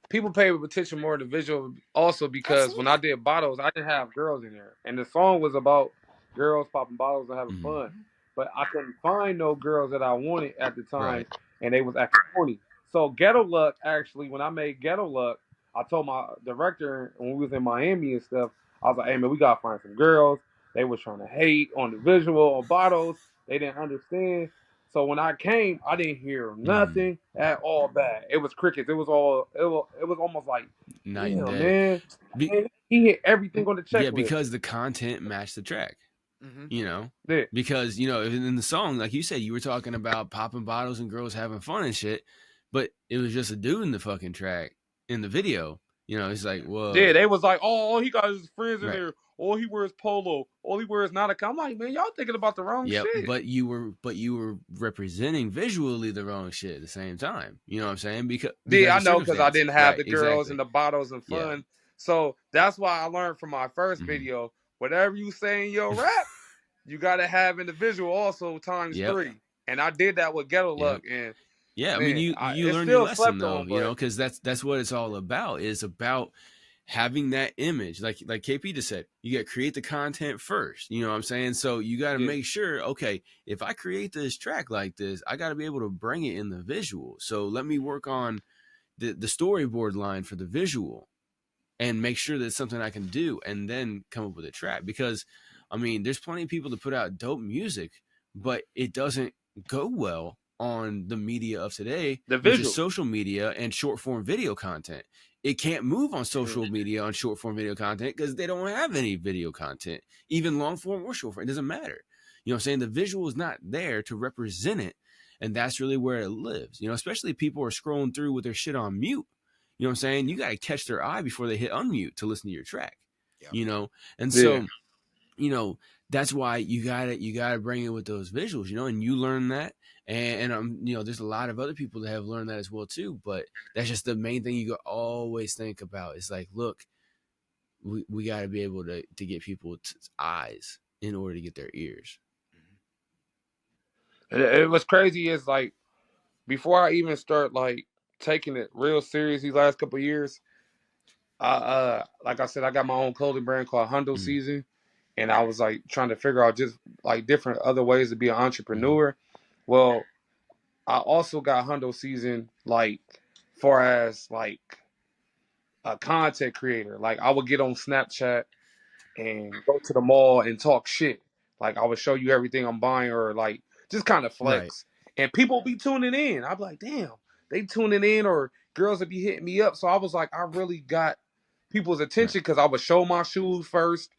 people pay attention more to visual also because when I Absolutely. did bottles, I didn't have girls in there, and the song was about girls popping bottles and having mhm, fun. But I couldn't find no girls that I wanted at the time, right, and they was acting corny. So Ghetto Luck, actually, when I made Ghetto Luck, I told my director when we was in Miami and stuff, I was like, "Hey man, we gotta find some girls." They was trying to hate on the visual on bottles. They didn't understand. So when I came, I didn't hear mhm. nothing at all bad. It was crickets. It was almost like, Night and damn day. man, he hit everything on the Yeah, checklist. because the content matched the track. Mm-hmm. You know, Yeah. because, you know, in the song, like you said, you were talking about popping bottles and girls having fun and shit, but it was just a dude in the fucking track in the video. You know, it's like, Yeah, whoa, they was like, oh, all he got is his friends in right. there. All he wears polo. All he wears Nautica. I'm like, man, y'all thinking about the wrong Yep, shit. but you were representing visually the wrong shit at the same time. You know what I'm saying? Because Yeah, I of know because I circumstance. didn't have Right, the girls exactly. and the bottles and Yeah. fun. So that's why I learned from my first Mhm. video. Whatever you say in your rap, you gotta have in the visual also times Yep. 3. And I did that with Ghetto Yep. Luck, and Yeah, I mean, man, you it's learned your still lesson slept though, on, you know, but because that's what it's all about. Is about having that image, like KP just said. You got to create the content first. You know what I'm saying? So you got to yeah, make sure, okay, if I create this track like this, I got to be able to bring it in the visual. So let me work on the storyboard line for the visual and make sure that it's something I can do, and then come up with a track. Because, I mean, there's plenty of people that put out dope music, but it doesn't go well on the media of today, the which is visual. social media and short form video content. It can't move on social Yeah. media on short form video content because they don't have any video content, even long form or short form. It doesn't matter. You know what I'm saying? The visual is not there to represent it. And that's really where it lives. You know, especially if people are scrolling through with their shit on mute. You know what I'm saying? You got to catch their eye before they hit unmute to listen to your track. Yep. You know, and Yeah. so, you know, that's why you gotta bring it with those visuals. You know, and you learn that, and you know, there's a lot of other people that have learned that as well too. But that's just the main thing you can always think about. It's like, look, we got to be able to get people's eyes in order to get their ears. It was crazy. Is like before I even start like taking it real serious these last couple of years. Like I said, I got my own clothing brand called Hundoe Mm-hmm. Season, and I was like trying to figure out just like different other ways to be an entrepreneur. Well, I also got Hundoe Season like far as like a content creator. Like I would get on Snapchat and go to the mall and talk shit. Like I would show you everything I'm buying or like just kind of Right. flex. And people be tuning in. I'd be like, damn, they tuning in or girls would be hitting me up. So I was like, I really got people's Right. attention because I would show my shoes first,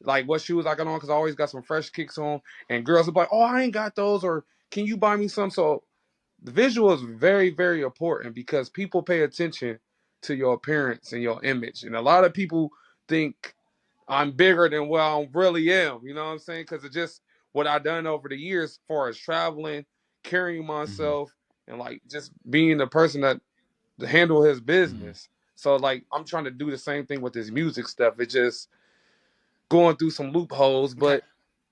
like what shoes I got on because I always got some fresh kicks on. And girls would be like, oh, I ain't got those or can you buy me some? So the visual is very, very important because people pay attention to your appearance and your image. And a lot of people think I'm bigger than what I really am. You know what I'm saying? Because it's just what I've done over the years as far as traveling, carrying Mm-hmm. myself, and like just being the person that to handle his Mm-hmm. business. So like I'm trying to do the same thing with this music stuff. It's just going through some loopholes, Okay. but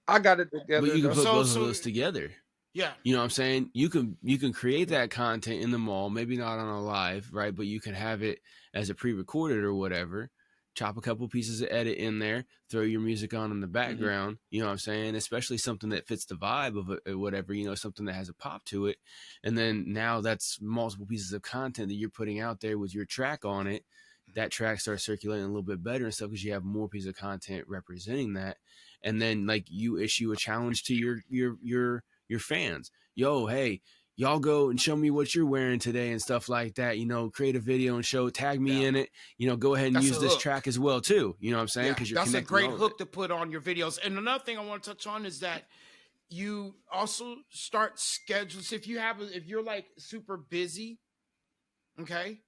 I got it But together you can though. put both of So those together. yeah. You know what I'm saying? You can create that content in the mall, maybe not on a live, right? But you can have it as a pre-recorded or whatever. Chop a couple pieces of edit in there, throw your music on in the background. You know what I'm saying? Especially something that fits the vibe of it or whatever, you know, something that has a pop to it. And then now that's multiple pieces of content that you're putting out there with your track on it. that track starts circulating a little bit better and stuff because you have more pieces of content representing that. And then like you issue a challenge to your fans. Yo, hey, y'all go and show me what you're wearing today and stuff like that. You know, create a video and tag me in it. You know, go ahead and That's use this track as well too. You know what I'm saying? Because that's a great hook to put on your videos. And another thing I want to touch on is that you also start schedules. If you're like super busy, okay,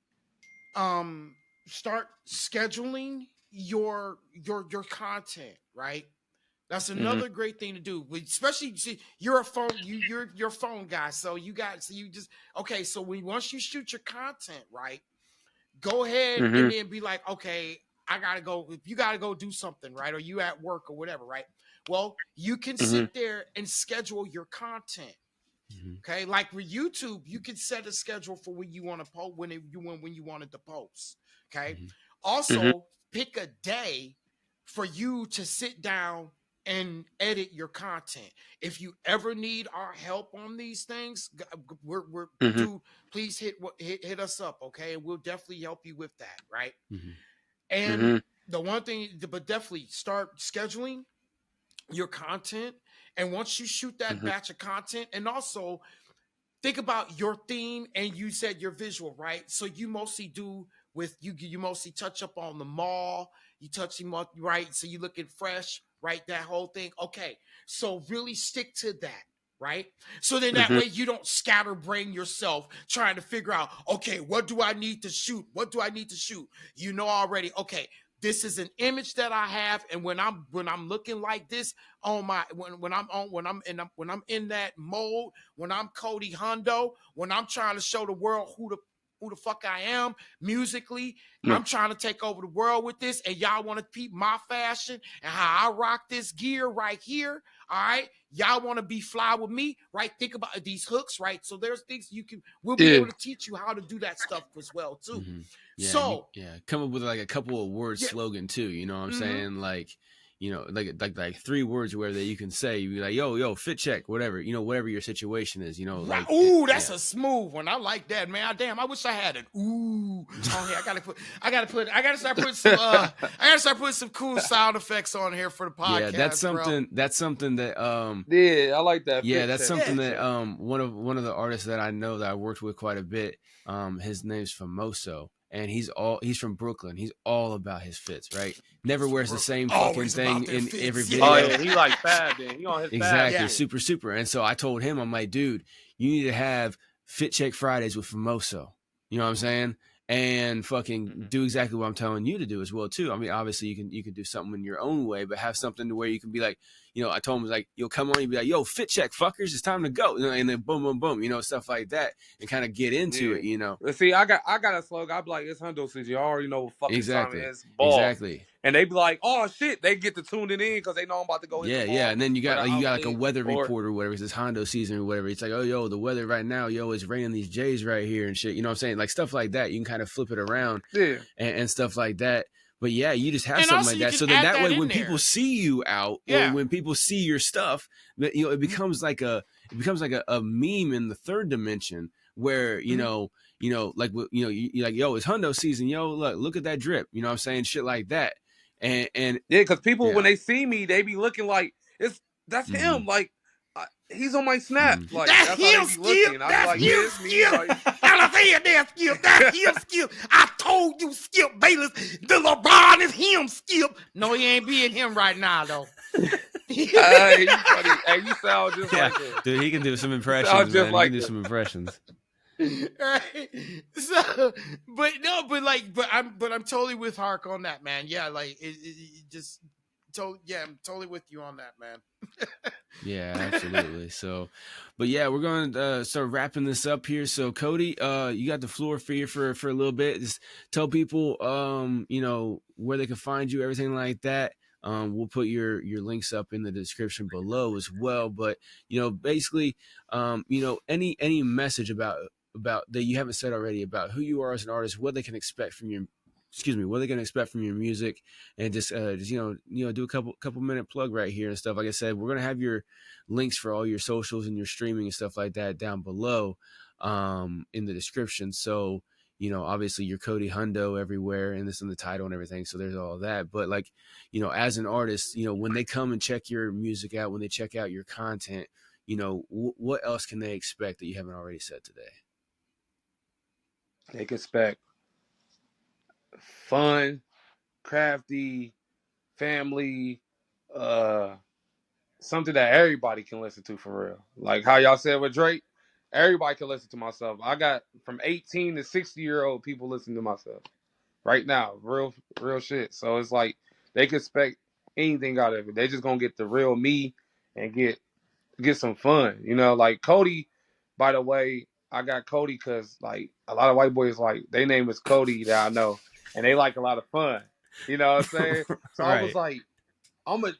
start scheduling your content, right? That's another great thing to do. Especially, see, you're a phone guy, so so once you shoot your content, right, go ahead and then be like, okay, I gotta go. If you gotta go do something, right, or you at work or whatever, right? Well, you can sit there and schedule your content. Okay, like with YouTube, you can set a schedule for when you want to post when you wanted to post. Okay, also pick a day for you to sit down and edit your content. If you ever need our help on these things, dude, please hit us up, okay? And we'll definitely help you with that, right? And the one thing, but definitely start scheduling your content. And once you shoot that batch of content, and also think about your theme, and you said your visual, right? So you mostly do with you mostly touch up on the mall, you touch him up, right? So you looking fresh, right? That whole thing. Okay. So really stick to that, right? So then that way you don't scatterbrain yourself trying to figure out, okay, what do I need to shoot? What do I need to shoot? You know already, okay, this is an image that I have, and when I'm looking like this on my when I'm in that mode, when I'm Cody Hundoe, when I'm trying to show the world who the fuck I am musically, I'm trying to take over the world with this, and y'all want to peep my fashion and how I rock this gear right here. All right, y'all want to be fly with me, right? Think about these hooks, right? So there's things we'll be able to teach you how to do that stuff as well too. Yeah, so come up with like a couple of words slogan too. You know what I'm saying? Like, you know, like 3 words where that you can say. You be like, yo, fit check, whatever. You know, whatever your situation is. You know, like that's a smooth one. I like that, man. Damn, I wish I had an ooh on here. I gotta start putting some cool sound effects on here for the podcast. Yeah, that's something. Bro. That's something that Yeah, I like that. Yeah, that's something that one of the artists that I know that I worked with quite a bit. His name's Famoso. And he's from Brooklyn. He's all about his fits, right? Never wears the same fucking thing in every video. Oh, yeah, he like fab, then. He on his exactly, fab. super. And so I told him, I'm like, dude, you need to have Fit Check Fridays with Famoso. You know what I'm saying? And fucking do exactly what I'm telling you to do as well too. I mean, obviously you can do something in your own way, but have something to where you can be like, you know, I told him like, you'll come on, you'll be like, yo, fit check fuckers, it's time to go, you know, and then boom, boom, boom, you know, stuff like that, and kind of get into it, you know. See, I got a slogan. I be like, it's Hundoe season. You already know what fucking time it is. Ball. Exactly. And they be like, oh shit, they get to tune it in because they know I'm about to go. Yeah. And then you got like a weather report or whatever. It's this Honda season or whatever. It's like, oh, yo, the weather right now, yo, it's raining these J's right here and shit. You know what I'm saying? Like stuff like that. You can kind of flip it around, and stuff like that. But yeah, you just have something like that. So then that way, when people see you out, or when people see your stuff, you know, it becomes like a meme in the third dimension where you know, like you're like, yo, it's Hundoe season, yo, look at that drip. You know what I'm saying? Shit like that. And yeah, because people when they see me, they be looking like that's him. Like he's on my snap. Like that's him, Skip. That's him, Skip. I said that, Skip. That's him, Skip. I told you, Skip Bayless, the LeBron is him, Skip. No, he ain't being him right now, though. You funny. Hey, you sound just like him. Dude, he can do some impressions. Man. Like he can do some impressions. Right. So, I'm totally with Hark on that, man. Yeah, like I'm totally with you on that, man. Yeah, absolutely. So, but yeah, we're going to start wrapping this up here. So, Cody, you got the floor for a little bit. Just tell people, you know, where they can find you, everything like that. We'll put your links up in the description below as well. But you know, basically, you know, any message about that you haven't said already about who you are as an artist, what they can expect from your what they can expect from your music, and just you know do a couple minute plug right here and stuff. Like I said, we're gonna have your links for all your socials and your streaming and stuff like that down below in the description. So obviously you're Cody Hundoe everywhere, and this in the title and everything. So there's all that. But like, as an artist, when they come and check your music out, when they check out your content, what else can they expect that you haven't already said today? They can expect fun, crafty, family, something that everybody can listen to for real. Like how y'all said with Drake, everybody can listen to myself. I got from 18 to 60-year-old people listening to myself right now. Real shit. So it's like they can expect anything out of it. They just gonna get the real me and get some fun. Like Cody, by the way, I got Cody because like a lot of white boys like their name is Cody that I know, and they like a lot of fun. You know what I'm saying? So I was Right. like,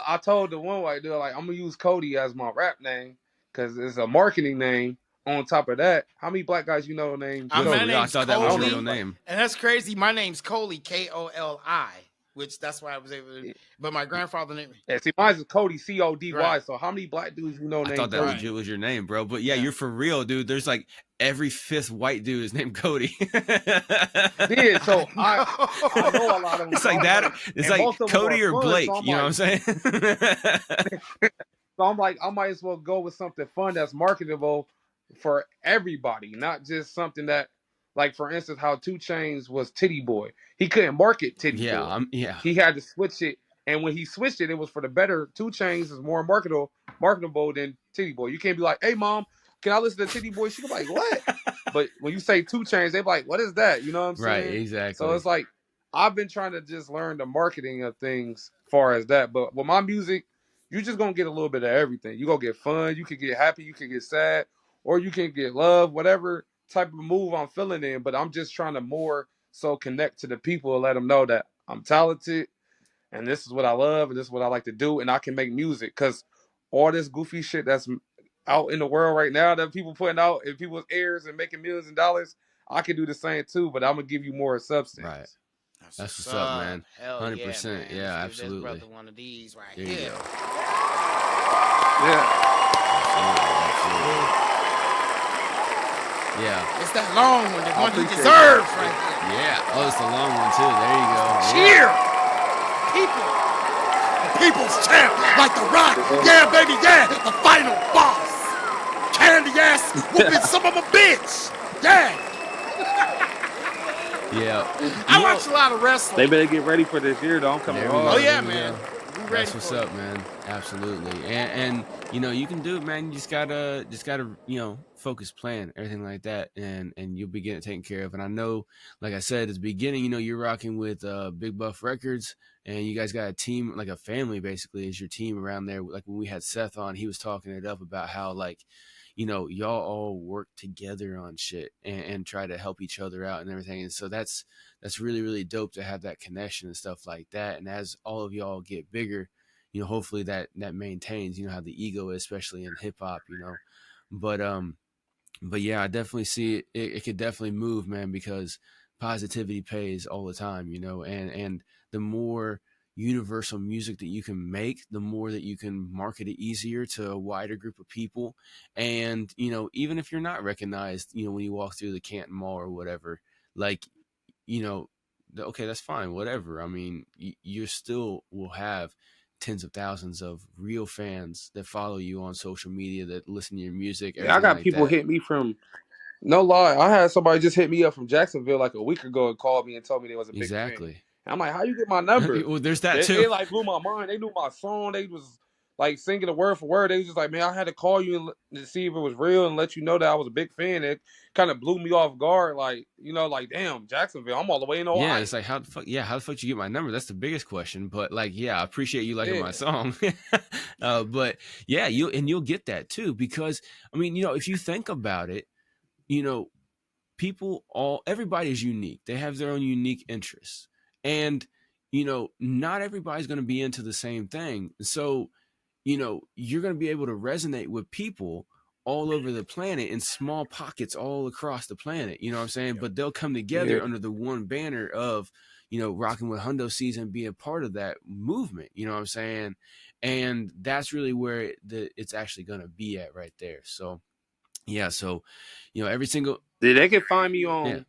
I told the one white dude like I'm gonna use Cody as my rap name because it's a marketing name. On top of that, how many black guys named My Cody? name's I thought that was your Cody, real name. and that's crazy. My name's Coley, Koli, which that's why I was able to. But my grandfather named me. Yeah, see, mine is Cody, Cody. Right. So how many black dudes I named thought that Cody? legit was your name, bro. But yeah, Yeah. you're for real, dude. There's like every fifth white dude is named Cody. Did so I know a lot of them. It's like that. It's like Cody or Blake. So you know what I'm saying? So I'm like, I might as well go with something fun that's marketable for everybody, not just something that, like for instance, how 2 Chainz was Titty Boy. He couldn't market Titty Boy. Yeah. He had to switch it, and when he switched it, it was for the better. 2 Chainz is more marketable than Titty Boy. You can't be like, hey mom, can I listen to Titty Boy? She be like, what? But when you say 2 Chainz, they be like, what is that? You know what I'm saying? Right, exactly. So it's like I've been trying to just learn the marketing of things as far as that. But with my music, you're just gonna get a little bit of everything. You're gonna get fun, you could get happy, you could get sad, or you can get love, whatever type of move I'm feeling in. But I'm just trying to more so connect to the people and let them know that I'm talented and this is what I love and this is what I like to do, and I can make music. Because all this goofy shit that's out in the world right now that people putting out in people's ears and making millions of dollars, I can do the same too, but I'm gonna give you more substance. Right. That's what's up, man. Hell 100%. Yeah, Let's give absolutely. this brother one of these right There you here. go. Yeah. Absolutely. Yeah. It's that long one, the one he appreciate deserves that. right here. Yeah. Oh, it's the long one too. There you go. Cheer! People! The people's champ, like the Rock. Yeah, baby, yeah, the final boss. Candy ass whooping some of a bitch. Yeah. Yeah. I watch a lot of wrestling. They better get ready for this year though. I'm coming There we hard. go. Oh yeah, There we man. go. We ready That's what's for up, it. man. Absolutely. And you can do it, man. You just gotta focus, plan, everything like that, and you'll be getting it taken care of. And I know, like I said at the beginning, you're rocking with Big Buff Records, and you guys got a team, like a family basically is your team around there. Like when we had Seth on, he was talking it up about how like y'all all work together on shit and try to help each other out and everything. And so that's really, really dope to have that connection and stuff like that. And as all of y'all get bigger, hopefully that maintains, how the ego is, especially in hip hop, but yeah, I definitely see it could definitely move, man, because positivity pays all the time, and the more universal music that you can make, the more that you can market it easier to a wider group of people. And even if you're not recognized, when you walk through the Canton Mall or whatever, like okay, that's fine, whatever. I mean, you still will have tens of thousands of real fans that follow you on social media, that listen to your music. Yeah, I got like people that. hit me from, no lie, I had somebody just hit me up from Jacksonville like a week ago and called me and told me they was a big fan. Exactly. And I'm like, how you get my number? Well, there's that They too. like blew my mind. They knew my song. They was like singing it word for word. They was just like, man, I had to call you to see if it was real and let you know that I was a big fan. It kind of blew me off guard. Like, like, damn, Jacksonville, I'm all the way in Ohio. Yeah, it's like, how the fuck did you get my number? That's the biggest question. But like, yeah, I appreciate you liking my song. But yeah, you'll get that too, because I mean, if you think about it, everybody's unique. They have their own unique interests. And, not everybody's going to be into the same thing. So, you're going to be able to resonate with people all over the planet in small pockets all across the planet. You know what I'm saying? But they'll come together under the one banner of, rocking with Hundoe season, be a part of that movement. You know what I'm saying? And that's really where it's actually going to be at right there. So, yeah. So, every single. They can find me on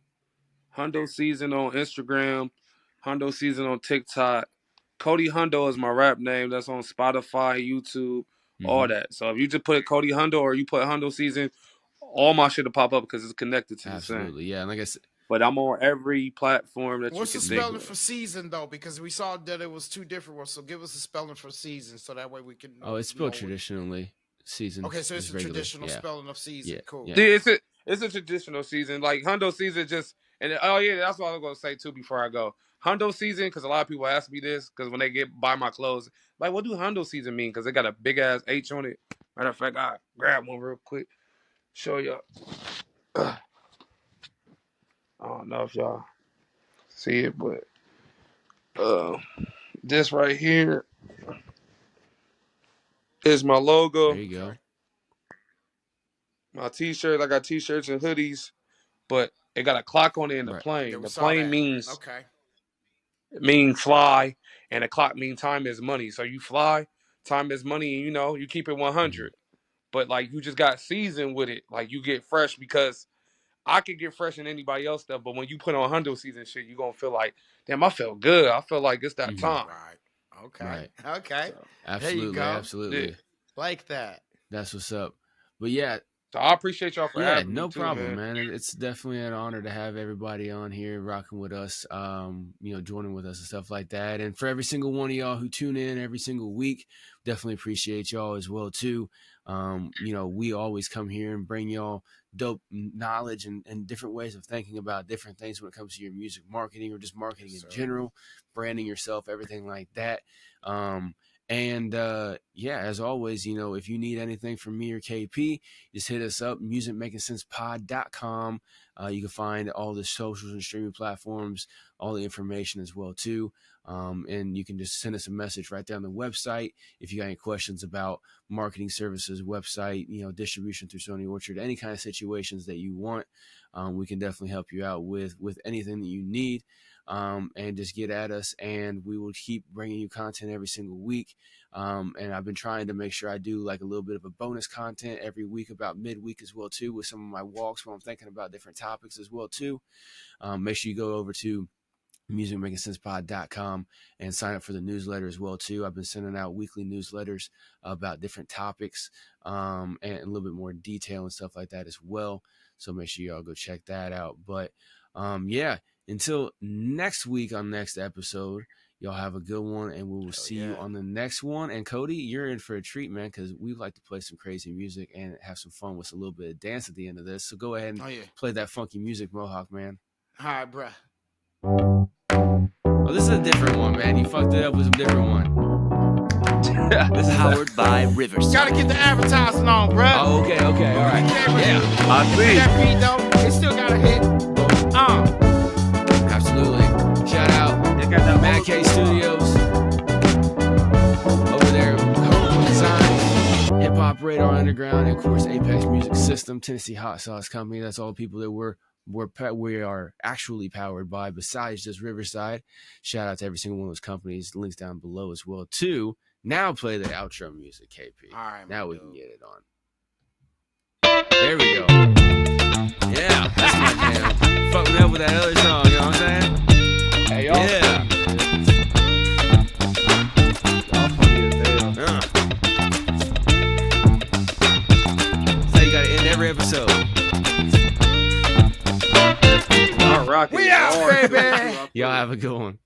Hundoe Season on Instagram, Hundoe Season on TikTok. Cody Hundoe is my rap name. That's on Spotify, YouTube, all that. So if you just put Cody Hundoe or you put Hundoe Season, all my shit will pop up because it's connected to the same. Absolutely, yeah. And like I said, But I'm on every platform that What's you the can think spelling of. for season though? Because we saw that it was two different ones. So give us the spelling for season, so that way we can. it's spelled traditionally. Season. Okay, so it's a regular. traditional spelling of season. Yeah. Cool. Yeah. Yeah, it's a traditional season. Like Hundoe Season just and oh yeah, that's what I was gonna say too before I go. Hundoe Season, because a lot of people ask me this because when they buy my clothes, like what do Hundoe Season mean? Because they got a big ass H on it. Matter of fact, I grab one real quick, show y'all. I don't know if y'all see it, but this right here is my logo. There you go. My t-shirt. I got t-shirts and hoodies, but it got a clock on it in the plane. Yeah, we The saw plane that. means Okay. mean fly, and the clock mean time is money. So you fly, time is money, and you keep it 100. But like you just got seasoned with it. Like you get fresh because I could get fresh in anybody else stuff, but when you put on Hundoe Season shit, you gonna feel like, damn, I felt good. I feel like it's that time. Right. Okay. Right. Okay. So, absolutely. There you go. Absolutely. Yeah. Like that. That's what's up. But yeah. So I appreciate y'all for having me. No too, problem, man. It's definitely an honor to have everybody on here rocking with us, joining with us and stuff like that. And for every single one of y'all who tune in every single week, definitely appreciate y'all as well too. We always come here and bring y'all dope knowledge and different ways of thinking about different things when it comes to your music marketing or just marketing in general, branding yourself, everything like that. As always, if you need anything from me or KP, just hit us up, musicmakingsensepod.com. You can find all the socials and streaming platforms, all the information as well too. And you can just send us a message right there on the website. If you got any questions about marketing services, website, distribution through Sony Orchard, any kind of situations that you want, we can definitely help you out with anything that you need. And just get at us, and we will keep bringing you content every single week. And I've been trying to make sure I do like a little bit of a bonus content every week about midweek as well too, with some of my walks where I'm thinking about different topics as well too. Make sure you go over to musicmakingsensepod.com and sign up for the newsletter as well too. I've been sending out weekly newsletters about different topics and a little bit more detail and stuff like that as well. So make sure y'all go check that out. But until next week on next episode, y'all have a good one, and we will see you on the next one. And Cody, you're in for a treat, man, because we like to play some crazy music and have some fun with a little bit of dance at the end of this. So go ahead and play that funky music, Mohawk, man. All right, bruh. Oh, this is a different one, man. You fucked it up with some different one. This is powered by Riverside. Gotta get the advertising on, bruh. Oh, okay, all right. I see. That beat though, it still gotta hit. Absolutely. Shout out Mad K Studios over there, Home Designs, Hip Hop Radar Underground, and of course Apex Music System, Tennessee Hot Sauce Company. That's all the people that we are actually powered by besides just Riverside. Shout out to every single one of those companies. Links down below as well too. Now play the outro music, KP. All right, now we can get it on. There we go. Yeah, that's my jam. Fuck me up with that other song, you know what I'm saying? Hey, y'all. Yeah. That's how you gotta end every episode. All right, we out, baby. Y'all have a good one.